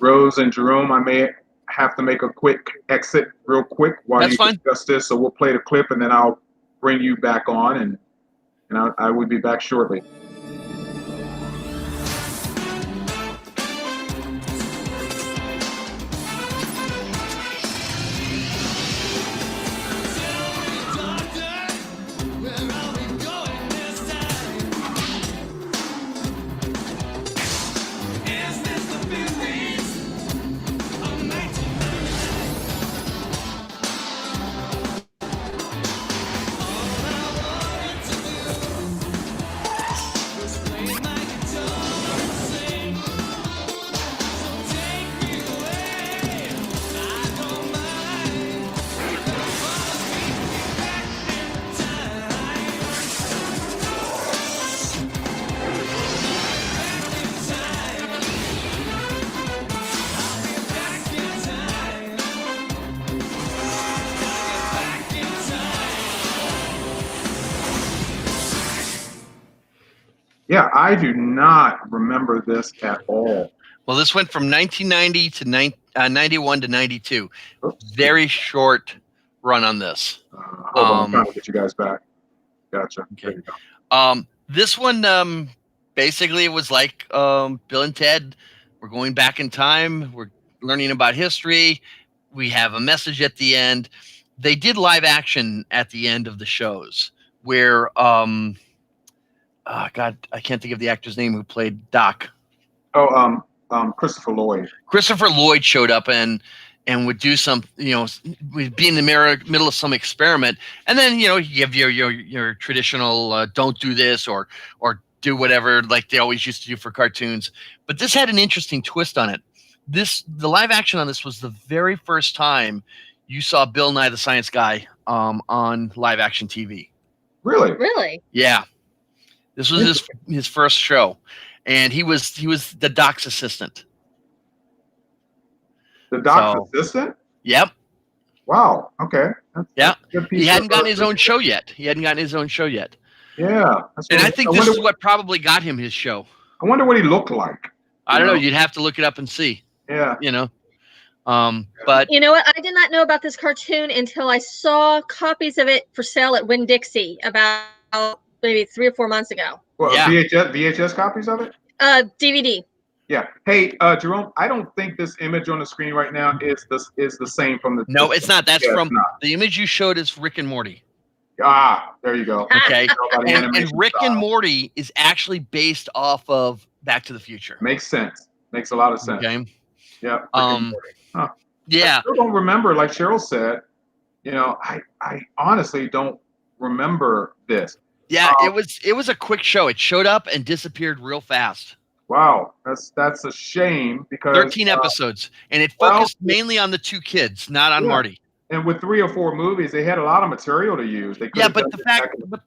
B: Rose and Jerome, I may have to make a quick exit real quick while
C: That's
B: you
C: fine.
B: discuss this. So we'll play the clip and then I'll bring you back on and I will be back shortly. Yeah, I do not remember this at all.
C: Well, this went from 1990 to 91 to 92. Very short run on this.
B: Hold on, I'm trying to get you guys back. Gotcha.
C: Okay.
B: There you go.
C: This one basically it was like Bill and Ted. We're going back in time. We're learning about history. We have a message at the end. They did live action at the end of the shows where God, I can't think of the actor's name who played Doc.
B: Oh, Christopher Lloyd.
C: Christopher Lloyd showed up and would do some, would be in the middle of some experiment, and then you have your traditional don't do this or do whatever like they always used to do for cartoons. But this had an interesting twist on it. The live action on this was the very first time you saw Bill Nye the Science Guy on live action TV.
B: Really?
D: Really?
C: Yeah. This was his first show, and he was the Doc's assistant.
B: The Doc's assistant?
C: Yep.
B: Wow. Okay.
C: Yeah. He hadn't gotten his
B: own
C: own show yet.
B: Yeah.
C: And I think this is what probably got him his show.
B: I wonder what he looked like.
C: I don't know. You'd have to look it up and see.
B: Yeah.
C: You know, but
D: You know what? I did not know about this cartoon until I saw copies of it for sale at Winn-Dixie about maybe 3 or 4 months ago.
B: Well,
C: Yeah.
B: VHS copies of it?
D: DVD.
B: Yeah. Hey, Jerome, I don't think this image on the screen right now is the same from the.
C: no, it's not. That's
B: Yeah, it's
C: from
B: not.
C: the image you showed is Rick and Morty.
B: Ah, there you go.
C: Okay,
B: About the
C: and
B: animation
C: Rick and
B: style.
C: Morty is actually based off of Back to the Future.
B: Makes sense. Makes a lot of sense.
C: Okay.
B: Yeah. Rick and Morty. Huh. I
C: Yeah.
B: still don't remember, like Cheryl said. You know, I honestly don't remember this.
C: Yeah, it was a quick show. It showed up and disappeared real fast.
B: Wow, that's a shame because
C: 13 episodes, and it focused mainly on the two kids, not on Marty.
B: And with 3 or 4 movies, they had a lot of material to use. They
C: Yeah, but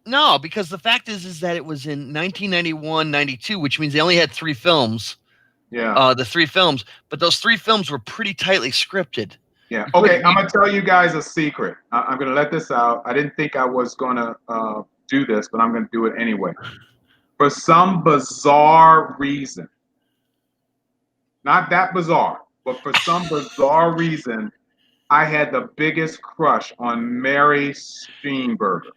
C: no, because the fact is that it was in 1991, 92, which means they only had 3 films.
B: Yeah.
C: The 3 films, but those 3 films were pretty tightly scripted.
B: Yeah. Okay, I'm gonna tell you guys a secret. I'm gonna let this out. I didn't think I was gonna do this, but I'm gonna do it anyway. For some bizarre reason, not that bizarre, but for some bizarre reason, I had the biggest crush on Mary Steenburgen.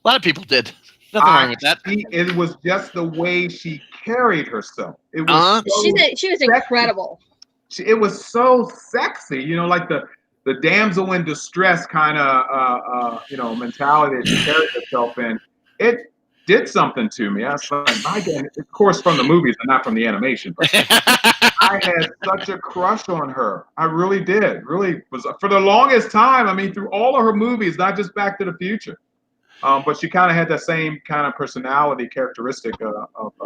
C: A lot of people did. Nothing wrong with that.
B: It was just the way she carried herself. It was
D: She was incredible.
B: It was so sexy, you know, like the damsel in distress kind of mentality that she carried herself in. It did something to me. I was like, my God, of course, from the movies and not from the animation. But I had such a crush on her. I really did. Really was for the longest time. I mean, through all of her movies, not just Back to the Future, but she kind of had that same kind of personality characteristic of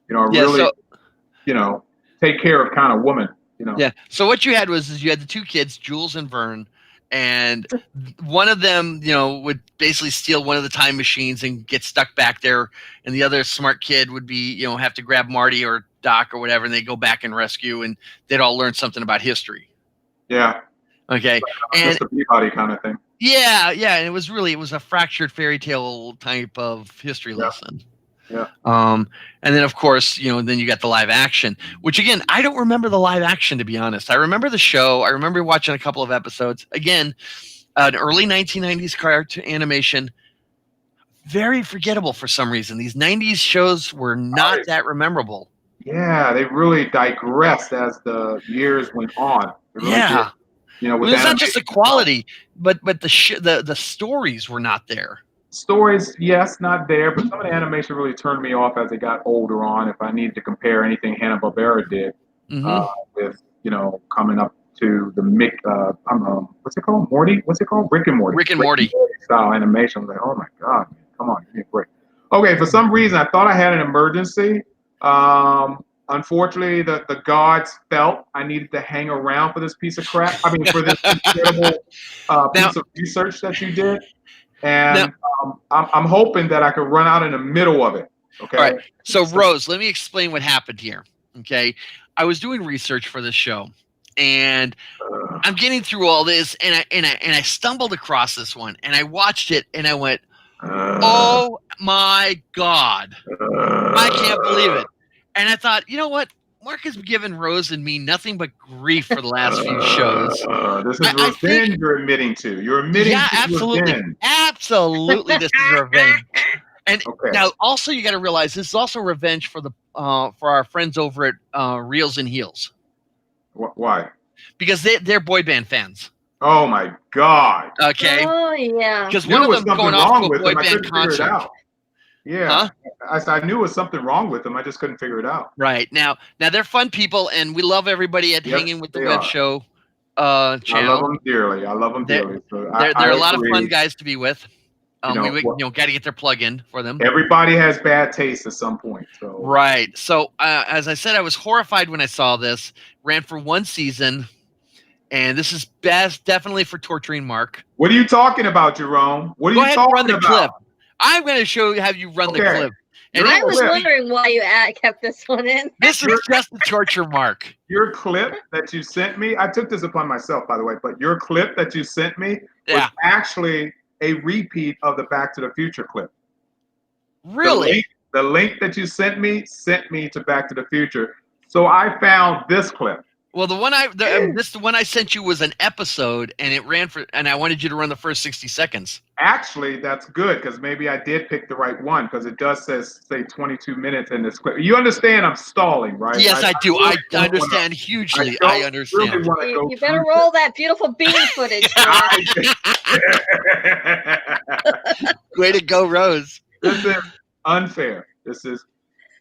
B: really, take care of kind of woman. You know.
C: Yeah. So what you had was you had the 2 kids, Jules and Vern, and one of them, would basically steal one of the time machines and get stuck back there, and the other smart kid would be, have to grab Marty or Doc or whatever, and they go back and rescue, and they'd all learn something about history.
B: Yeah.
C: Okay.
B: Just a Peabody kind of thing.
C: Yeah, and it was a fractured fairy tale type of history lesson.
B: Yeah.
C: And then of course, then you got the live action, which again, I don't remember the live action, to be honest. I remember the show. I remember watching a couple of episodes. Again, an early 1990s cartoon animation, very forgettable for some reason. These 90s shows were not that memorable.
B: Yeah, they really digressed as the years went on. Really did.
C: It's not just the quality, but the stories were not there.
B: Stories, yes, not there, but some of the animation really turned me off as it got older on. If I needed to compare anything Hanna-Barbera did with, coming up to the what's it called? Morty? What's it called? Rick and Morty.
C: Rick and Morty
B: style animation. I was like, oh my God, man, come on, give me a break. Okay, for some reason, I thought I had an emergency. Unfortunately, the gods felt I needed to hang around for this piece of crap. I mean, for this incredible piece of research that you did. And I'm hoping that I could run out in the middle of it. Okay.
C: All right. So Rose, let me explain what happened here. Okay. I was doing research for this show, and I'm getting through all this, and I stumbled across this one, and I watched it, and I went, "Oh my God, I can't believe it!" And I thought, you know what? Mark has given Rose and me nothing but grief for the last few shows.
B: This is revenge you're admitting to. You're admitting to
C: absolutely.
B: Revenge.
C: Absolutely, this is revenge. And now, also, you got to realize this is also revenge for for our friends over at Reels and Heels.
B: Why?
C: Because they're boy band fans.
B: Oh my God.
D: Okay. Oh yeah.
C: Because one of them going off to a boy band concert.
B: Yeah, I knew it was something wrong with them. I just couldn't figure it out.
C: Right. Now they're fun people, and we love everybody at Hanging with the Web Show channel.
B: I love them dearly. So
C: they're a lot of fun guys to be with. We got to get their plug in for them.
B: Everybody has bad taste at some point. So.
C: Right. So as I said, I was horrified when I saw this. Ran for 1 season, and this is definitely for torturing Mark.
B: What are you talking about, Jerome? What are you talking about?
C: Clip. I'm going to have you run the clip.
D: And I was wondering why you kept this one in.
C: This is just to torture Mark.
B: Your clip that you sent me, I took this upon myself, by the way, but your clip that you sent me was actually a repeat of the Back to the Future clip.
C: Really?
B: The link that you sent me to Back to the Future. So I found this clip.
C: Well, the one I sent you was an episode, and it ran and I wanted you to run the first 60 seconds.
B: Actually, that's good because maybe I did pick the right one because it does say 22 minutes in this clip. You understand I'm stalling, right?
C: Yes, I do. I
B: don't
C: understand hugely.
B: don't
C: I understand.
B: really wanna go
D: You better
B: through
D: roll that beautiful bean footage.
C: Way to go, Rose.
B: This is unfair. This is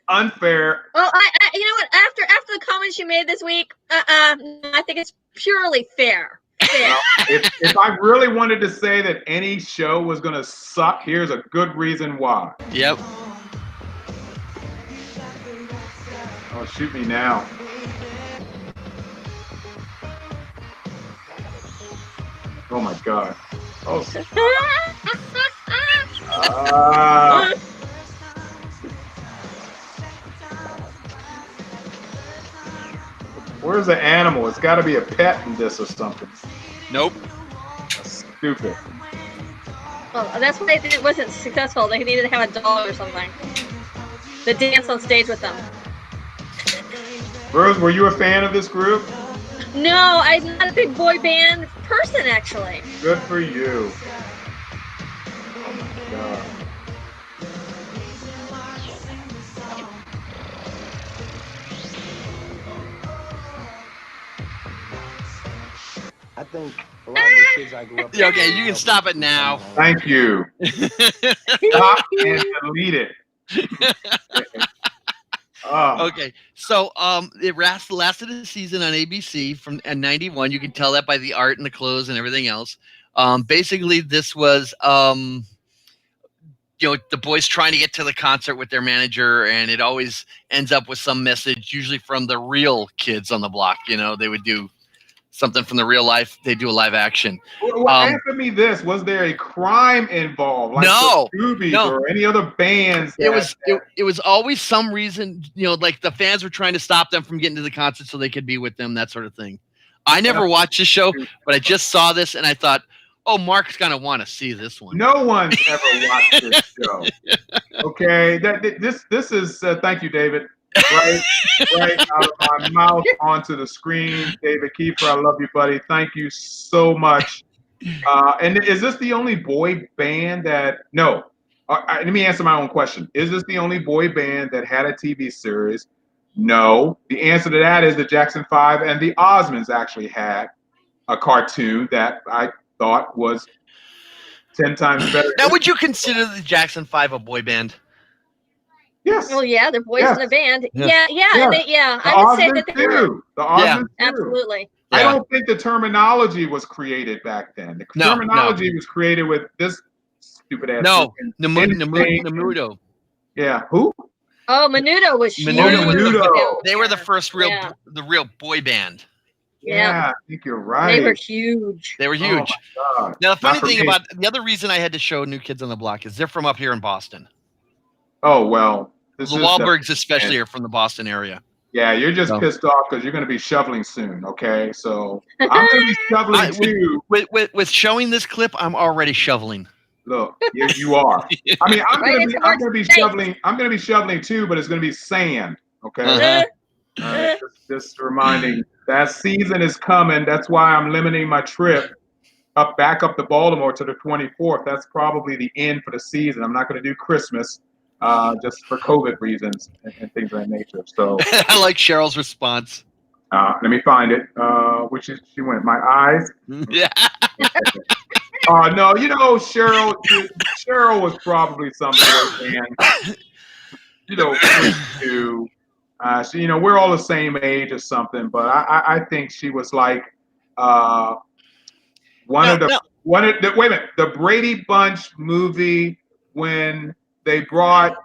B: unfair.
D: Well, you know what? After the comments you made this week, I think it's purely fair.
B: Well, if I really wanted to say that any show was going to suck, here's a good reason why.
C: Yep.
B: Oh, shoot me now. Oh my God. Oh. Where's the animal? It's got to be a pet in this or something.
C: Nope.
B: That's stupid.
D: Well, that's why it wasn't successful. They needed to have a dog or something that dance on stage with them.
B: Rose, were you a fan of this group?
D: No, I'm not a big boy band person, actually.
B: Good for you. Oh my God.
L: I think a lot of the kids I grew up with.
C: Okay, you can stop it now.
B: Thank you. Stop and delete it. Oh.
C: Okay, so it lasted a season on ABC from 91. You can tell that by the art and the clothes and everything else. Basically, this was the boys trying to get to the concert with their manager, and it always ends up with some message, usually from the real kids on the block. They would do something from the real life. They do a live action.
B: Well, answer me this: was there a crime involved, like
C: No,
B: the Scoobies or any other bands?
C: It was always some reason, like the fans were trying to stop them from getting to the concert so they could be with them, that sort of thing. I never watched the show, but I just saw this and I thought, oh, Mark's gonna want to see this one.
B: No one's ever watched this show. Okay, this is thank you, David. Right out of my mouth onto the screen. David Kiefer, I love you, buddy. Thank you so much. And is this the only boy band that? No. Let me answer my own question. Is this the only boy band that had a TV series? No. The answer to that is the Jackson 5 and the Osmonds actually had a cartoon that I thought was 10 times better.
C: Now, would you consider the Jackson 5 a boy band?
B: Yes.
D: Well, yeah, they're boys in a band.
C: Yeah.
D: Yeah. I would say that they were.
B: The Osmonds too.
D: Absolutely.
B: I don't think the terminology was created back then. The terminology was created with this stupid ass.
C: No, Namuto.
B: Yeah, who?
D: Oh, Menudo was huge.
B: Menudo.
C: They were the first the real boy band.
B: Yeah, I think you're right.
D: They were huge.
C: They were huge.
B: Oh my God.
C: Now, the funny thing about the other reason I had to show New Kids on the Block is they're from up here in Boston.
B: Oh, well.
C: The Wahlbergs especially are from the Boston area.
B: Yeah, you're just pissed off because you're going to be shoveling soon, okay? So I'm going to be shoveling too.
C: With showing this clip, I'm already shoveling.
B: Look, you are. I mean, I'm going to be shoveling. I'm going to be shoveling too, but it's going to be sand, okay? All right, just reminding that season is coming. That's why I'm limiting my trip back up to Baltimore to the 24th. That's probably the end for the season. I'm not going to do Christmas. Just for COVID reasons and things of that nature. So
C: I like Cheryl's response.
B: Let me find it. Which is she went. My eyes.
C: Yeah.
B: No, Cheryl. Cheryl was probably some boy band. Too. We're all the same age or something, but I think she was like one of the. Wait a minute. The Brady Bunch movie when they brought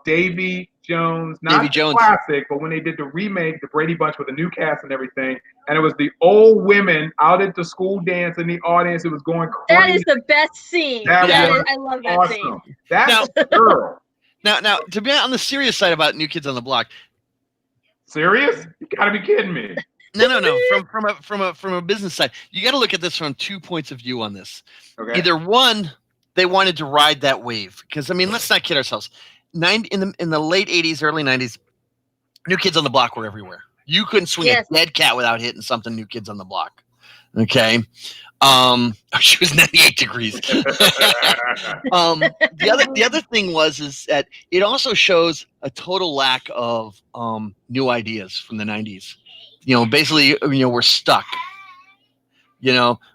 B: Davy Jones, not the classic, but when they did the remake, the Brady Bunch with a new cast and everything, and it was the old women out at the school dance in the audience. It was going crazy.
D: That is the best scene. I love that scene.
B: That's the girl.
C: Now, to be on the serious side about New Kids on the Block.
B: Serious? You gotta be kidding me.
C: No. From a business side, you got to look at this from 2 points of view on this.
B: Okay.
C: Either one, they wanted to ride that wave because let's not kid ourselves. In the late 80s, early 90s, New Kids on the Block were everywhere. You couldn't swing
D: Yes.
C: a dead cat without hitting something. New Kids on the Block. Okay. She was 98 degrees. The other thing is that it also shows a total lack of new ideas from the 90s. Basically, we're stuck.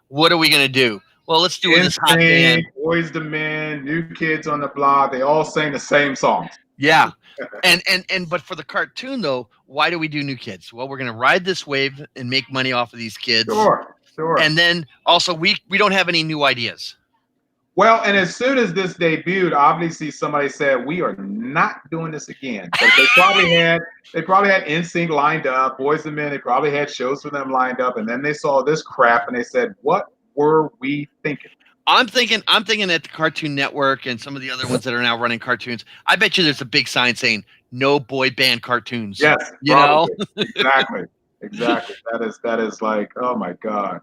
C: What are we gonna do? Well, let's do this hot band.
B: Boys to Men, New Kids on the Block. They all sing the same songs.
C: Yeah. But for the cartoon though, why do we do New Kids? Well, we're gonna ride this wave and make money off of these kids.
B: Sure.
C: And then also we don't have any new ideas.
B: Well, and as soon as this debuted, obviously somebody said we are not doing this again. But they probably had NSYNC lined up, Boys and Men. They probably had shows for them lined up, and then they saw this crap and they said, "What were we thinking?"
C: I'm thinking at the Cartoon Network and some of the other ones that are now running cartoons. I bet you there's a big sign saying "No boy band cartoons."
B: Yes,
C: probably.
B: Exactly. That is like, oh my God.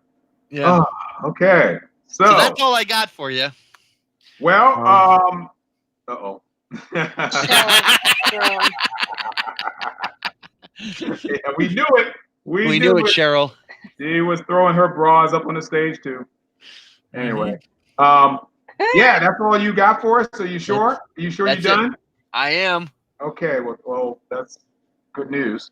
C: Yeah.
B: Oh, okay. So
C: that's all I got for you.
B: Well, uh-oh. Yeah, we knew it. We knew it,
C: Cheryl.
B: She was throwing her bras up on the stage too. Anyway, yeah, that's all you got for us. Are you sure? Are you sure you're done?
C: I am.
B: Okay. Well, that's good news.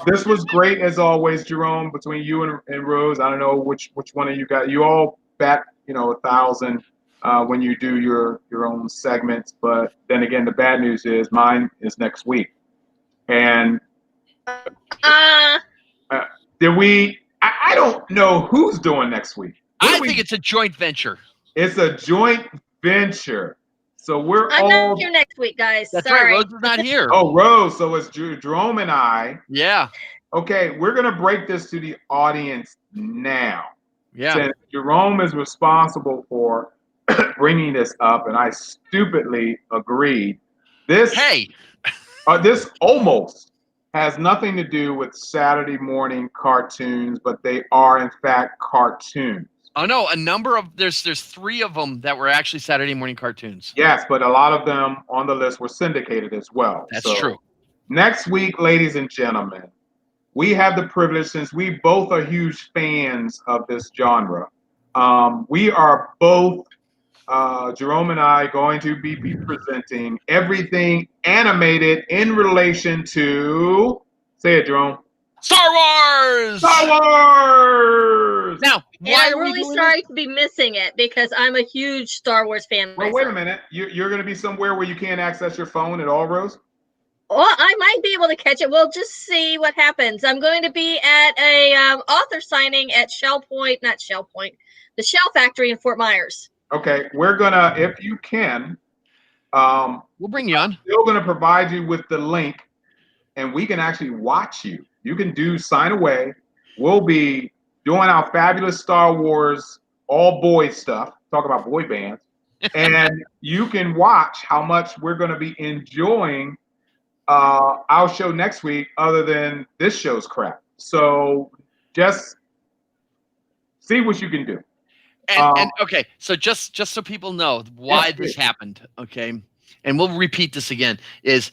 B: This was great as always, Jerome. Between you and Rose, I don't know which one of you got. You all bat 1,000 when you do your own segments. But then again, the bad news is mine is next week. And did we? I don't know who's doing next week.
C: I think it's a joint venture.
B: It's a joint venture. So
D: I'm not here next week, guys.
C: That's
D: Sorry.
C: right. Rose is not here.
B: Oh, Rose. So it's Jerome and I.
C: Yeah.
B: Okay, we're gonna break this to the audience now.
C: Yeah.
B: Since Jerome is responsible for bringing this up, and I stupidly agreed. This almost has nothing to do with Saturday morning cartoons, but they are in fact cartoons.
C: Oh no, there's 3 of them that were actually Saturday morning cartoons.
B: Yes, but a lot of them on the list were syndicated as well.
C: That's true.
B: Next week, ladies and gentlemen, we have the privilege, since we both are huge fans of this genre. We are both, Jerome and I, going to be presenting everything animated in relation to, say it, Jerome.
C: Star Wars!
B: Star Wars!
C: Now,
D: why I'm really sorry to be missing it because I'm a huge Star Wars fan.
B: Well, wait a minute. You're going to be somewhere where you can't access your phone at all, Rose?
D: Well, I might be able to catch it. We'll just see what happens. I'm going to be at a author signing at the Shell Factory in Fort Myers.
B: Okay, we're gonna, if you can,
C: we'll bring you on.
B: Still gonna provide you with the link, and we can actually watch you. You can sign away. We'll be doing our fabulous Star Wars all boys stuff. Talk about boy bands, and you can watch how much we're gonna be enjoying our show next week, other than this show's crap. So just see what you can do.
C: And okay, so just so people know why this happened, okay, and we'll repeat this again, is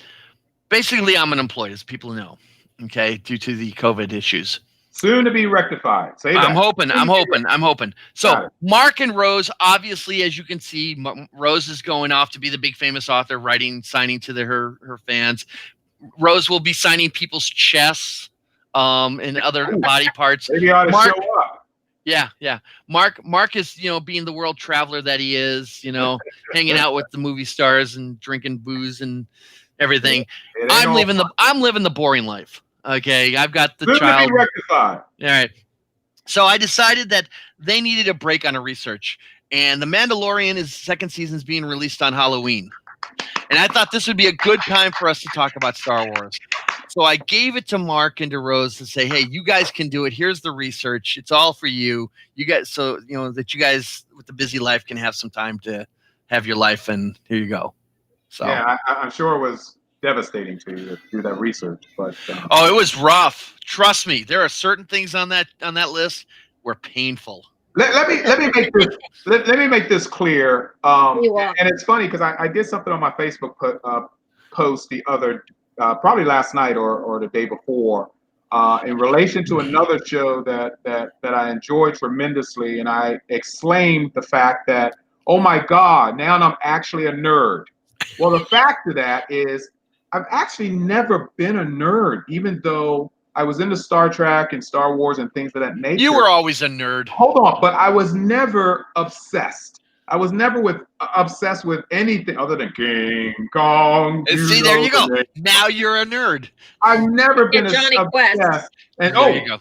C: basically I'm unemployed, as people know, okay, due to the COVID issues.
B: Soon to be rectified. Say that.
C: I'm hoping. So Mark and Rose, obviously, as you can see, Rose is going off to be the big famous author, signing to her fans. Rose will be signing people's chests and other body parts.
B: Maybe ought to show up.
C: Yeah. Mark is, being the world traveler that he is, hanging out with the movie stars and drinking booze and everything. I'm living the boring life. Okay, I've got the child.
B: To be rectified.
C: All right. So I decided that they needed a break on a research, and The Mandalorian second season is being released on Halloween. And I thought this would be a good time for us to talk about Star Wars. So I gave it to Mark and to Rose to say, hey, you guys can do it. Here's the research. It's all for you. You guys, so that you guys with the busy life can have some time to have your life, and here you go. So
B: yeah, I'm sure it was devastating to do that research, but
C: it was rough. Trust me, there are certain things on that were painful.
B: Let me make this clear. And it's funny because I did something on my Facebook post the other probably last night or the day before. in relation to another show that I enjoyed tremendously, and I exclaimed the fact that, oh my God, now I'm actually a nerd. Well, the fact of that is I've actually never been a nerd, even though I was into Star Trek and Star Wars and things of that nature.
C: You were always a nerd.
B: Hold on, but I was never obsessed. I was never obsessed with anything other than King Kong.
C: See, there you go. Now you're a nerd.
B: I've never been
D: Johnny
B: obsessed.
D: Quest.
B: And
C: There you go.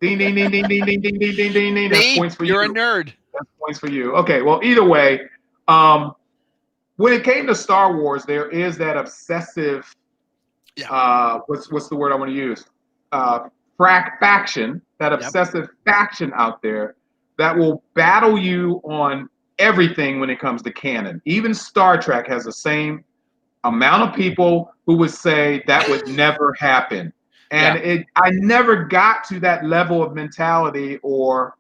B: ding, ding, ding, ding, ding, ding, ding, ding, ding, ding, ding. That's
C: See,
B: points for
C: you're
B: you.
C: a nerd.
B: That's points for you. Okay, well, either way, when it came to Star Wars, there is that obsessive. What's the word I want to use? Faction. That obsessive faction out there that will battle you on everything when it comes to canon. Even Star Trek has the same amount of people who would say that would never happen. And I never got to that level of mentality or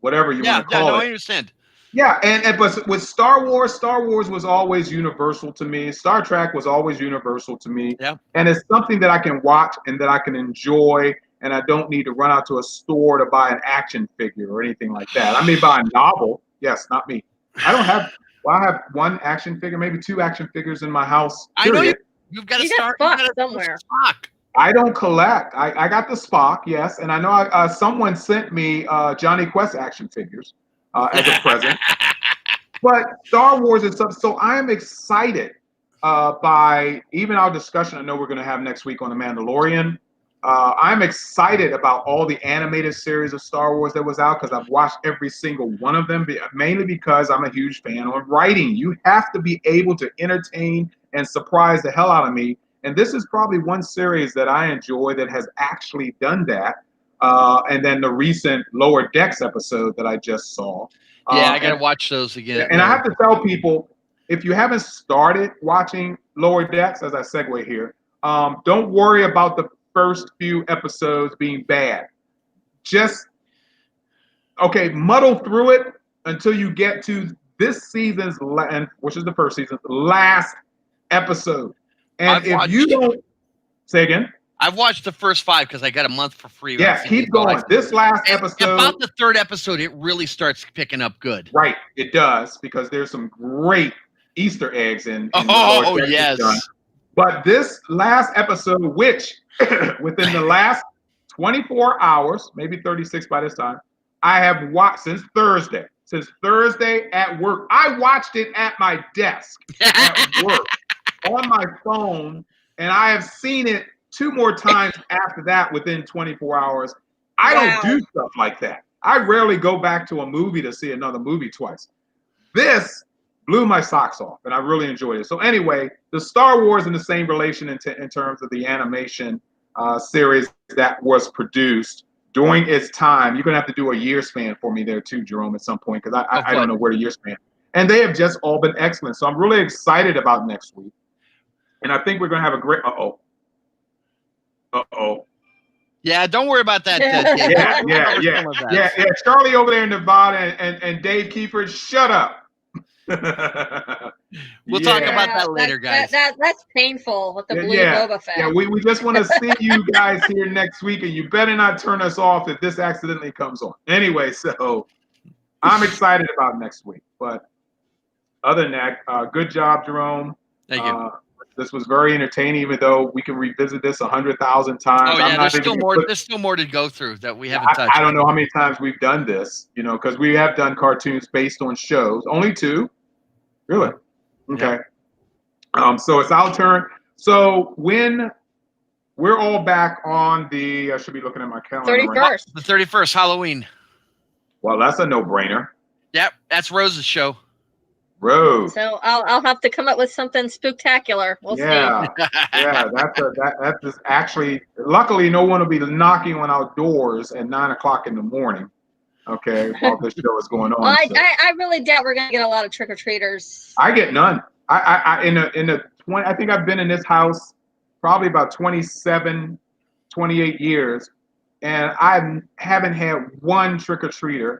B: whatever you want to call it.
C: I understand.
B: Yeah, but with Star Wars was always universal to me. Star Trek was always universal to me.
C: Yeah.
B: And it's something that I can watch and that I can enjoy, and I don't need to run out to a store to buy an action figure or anything like that. I may buy a novel. Yes, not me. I don't have. Well, I have one action figure, maybe two action figures in my house. Period.
C: I know you've got to start
D: somewhere.
C: Spock.
B: I don't collect. I got the Spock, yes, and I know someone sent me Johnny Quest action figures as a present. But Star Wars is something. So I'm excited by even our discussion. I know we're going to have next week on The Mandalorian. I'm excited about all the animated series of Star Wars that was out because I've watched every single one of them, mainly because I'm a huge fan of writing. You have to be able to entertain and surprise the hell out of me. And this is probably one series that I enjoy that has actually done that. And then the recent Lower Decks episode that I just saw.
C: I got to watch those again.
B: And I have to tell people, if you haven't started watching Lower Decks, as I segue here, don't worry about the first few episodes being bad. Just, muddle through it until you get to this season's, which is the first season's last episode. And if you don't, say again.
C: I've watched the first 5 because I got a month for free.
B: Yeah, keep going. This last episode.
C: About the 3rd episode, it really starts picking up good.
B: Right, it does, because there's some great Easter eggs in
C: Oh, yes.
B: But this last episode, which within the last 24 hours, maybe 36 by this time, I have watched since Thursday. Since Thursday at work. I watched it at my desk at work on my phone, and I have seen it 2 more times after that within 24 hours. I don't do stuff like that. I rarely go back to a movie to see another movie twice. This blew my socks off, and I really enjoyed it. So anyway, the Star Wars in the same relation in terms of the animation series that was produced during its time. You're going to have to do a year span for me there too, Jerome, at some point, because I don't know where the year span. And they have just all been excellent. So I'm really excited about next week. And I think we're going to have a great...
C: Yeah, don't worry about that.
B: Yeah. Charlie over there in Nevada and Dave Kiefer, shut up.
C: We'll talk about that later, guys.
D: That's painful with the blue Boba Fett.
B: Yeah, we just want to see you guys here next week, and you better not turn us off if this accidentally comes on. Anyway, so I'm excited about next week. But other than that, good job, Jerome.
C: Thank you.
B: This was very entertaining, even though we can revisit this 100,000 times.
C: Oh yeah, there's still more to go through that we haven't touched.
B: I don't know how many times we've done this, because we have done cartoons based on shows. Only 2, really. Okay. Yeah. So it's our turn. So when we're all back on I should be looking at my calendar.
D: 31st.
B: Right?
C: The 31st, Halloween.
B: Well, that's a no-brainer.
C: Yep, that's Rose's show.
B: Rose.
D: So I'll have to come up with something spectacular. We'll see.
B: Yeah, that's actually. Luckily, no one will be knocking on our doors at 9 o'clock in the morning. Okay, while this show is going on.
D: Well, I really doubt we're gonna get a lot of trick or treaters.
B: I get none. I in the 20. I think I've been in this house probably about 27, 28 years, and I haven't had one trick or treater.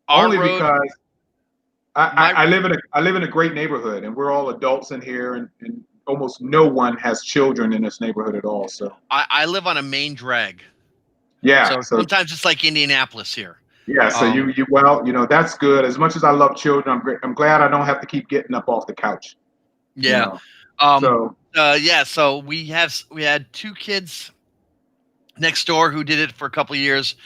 B: Only because I live in a great neighborhood, and we're all adults in here, and almost no one has children in this neighborhood at all. So
C: I live on a main drag.
B: yeah,
C: So sometimes it's like Indianapolis here.
B: Yeah, so that's good. As much as I love children, I'm glad I don't have to keep getting up off the couch.
C: Yeah.
B: So
C: So we had 2 kids next door who did it for a couple of years,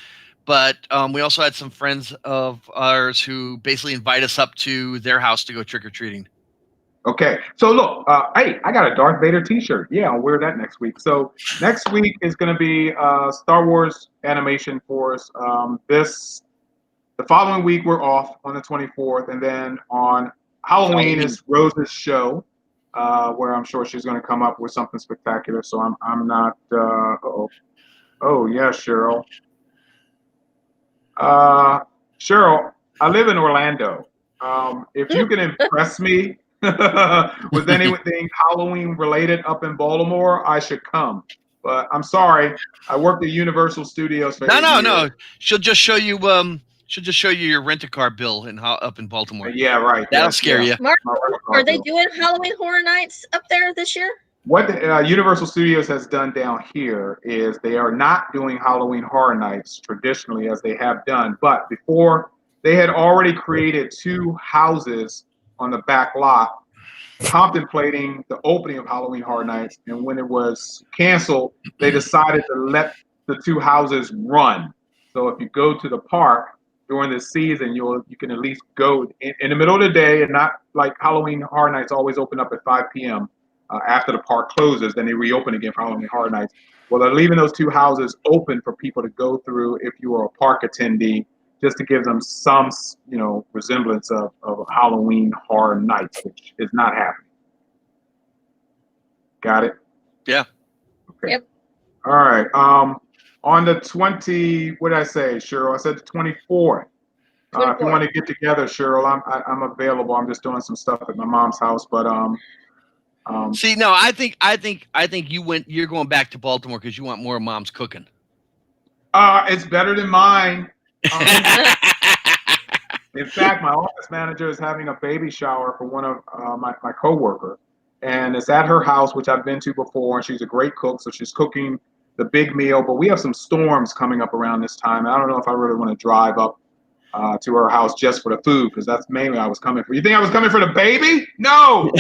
C: but we also had some friends of ours who basically invite us up to their house to go trick or treating.
B: okay, so look, hey, I got a Darth Vader T-shirt. Yeah, I'll wear that next week. So next week is going to be Star Wars animation for us. The following week we're off on the 24th, and then on Halloween is Rose's show, where I'm sure she's going to come up with something spectacular. So I'm not. Oh yeah, Cheryl. Cheryl, I live in Orlando. If you can impress me with anything Halloween related up in Baltimore, I should come. But I'm sorry, I worked at Universal Studios for 8 years.
C: No. She'll just show you. She'll just show you your rent-a-car bill up in Baltimore.
B: Yeah, right.
C: That'll scare you.
D: Mark, are they doing Halloween Horror Nights up there this year?
B: What Universal Studios has done down here is they are not doing Halloween Horror Nights traditionally as they have done, but before they had already created 2 houses on the back lot contemplating the opening of Halloween Horror Nights, and when it was canceled, they decided to let the 2 houses run. So if you go to the park during the season, you can at least go in the middle of the day, and not like Halloween Horror Nights always open up at 5 p.m. After the park closes, then they reopen again for Halloween Horror Nights. Well, they're leaving those 2 houses open for people to go through if you are a park attendee, just to give them some, resemblance of Halloween Horror Nights, which is not happening. Got it?
C: Yeah.
B: Okay.
D: Yep.
B: All right. On the what did I say, Cheryl? I said the 24th. If you want to get together, Cheryl, I'm available. I'm just doing some stuff at my mom's house, but
C: see, no, I think you're going back to Baltimore because you want more of Mom's cooking.
B: It's better than mine. In fact, my office manager is having a baby shower for one of my coworker, and it's at her house, which I've been to before. And she's a great cook, so she's cooking the big meal. But we have some storms coming up around this time. And I don't know if I really want to drive up to her house just for the food, because that's mainly what I was coming for. You think I was coming for the baby? No.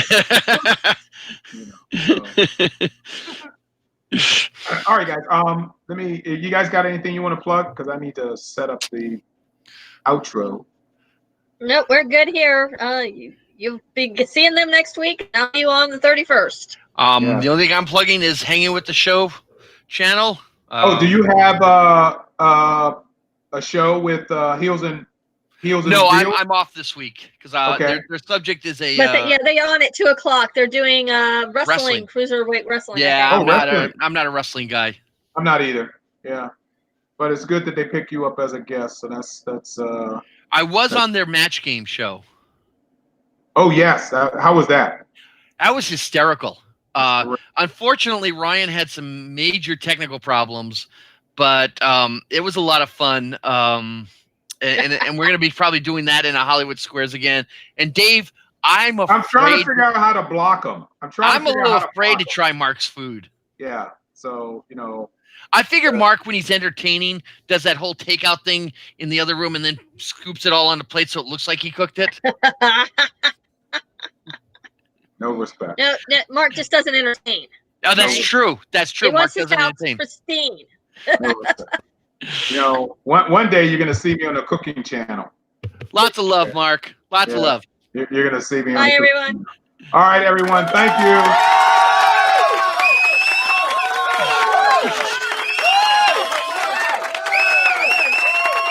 B: All right, guys. You guys got anything you want to plug? Because I need to set up the outro.
D: Nope, we're good here. You'll be seeing them next week. I'll see you on the 31st.
C: The only thing I'm plugging is Hanging with the Show channel.
B: Do you have a show with Heels and
C: No, I'm off this week because their subject is a.
D: But they on at 2:00. They're doing wrestling, cruiserweight wrestling.
C: Yeah, I'm not a wrestling guy.
B: I'm not either. Yeah, but it's good that they pick you up as a guest. So that's.
C: I was on their Match Game show.
B: Oh yes, how was that? That
C: was hysterical. Unfortunately, Ryan had some major technical problems, but it was a lot of fun. And we're going to be probably doing that in a Hollywood Squares again. And Dave, I'm trying
B: to figure out how to block them. I'm
C: a little afraid to try Mark's food.
B: Yeah. So,
C: I figure Mark, when he's entertaining, does that whole takeout thing in the other room and then scoops it all on the plate so it looks like he cooked it.
B: No respect.
D: No, Mark just doesn't entertain.
C: Oh, that's true. That's true.
D: He
C: Mark
D: wants his
C: doesn't
D: house
C: entertain.
D: pristine.
B: No respect. One day you're going to see me on the cooking channel.
C: Lots of love, Mark. Lots of love.
B: You're going to see me on
D: Bye,
B: the
D: everyone.
B: All right, everyone. Thank you.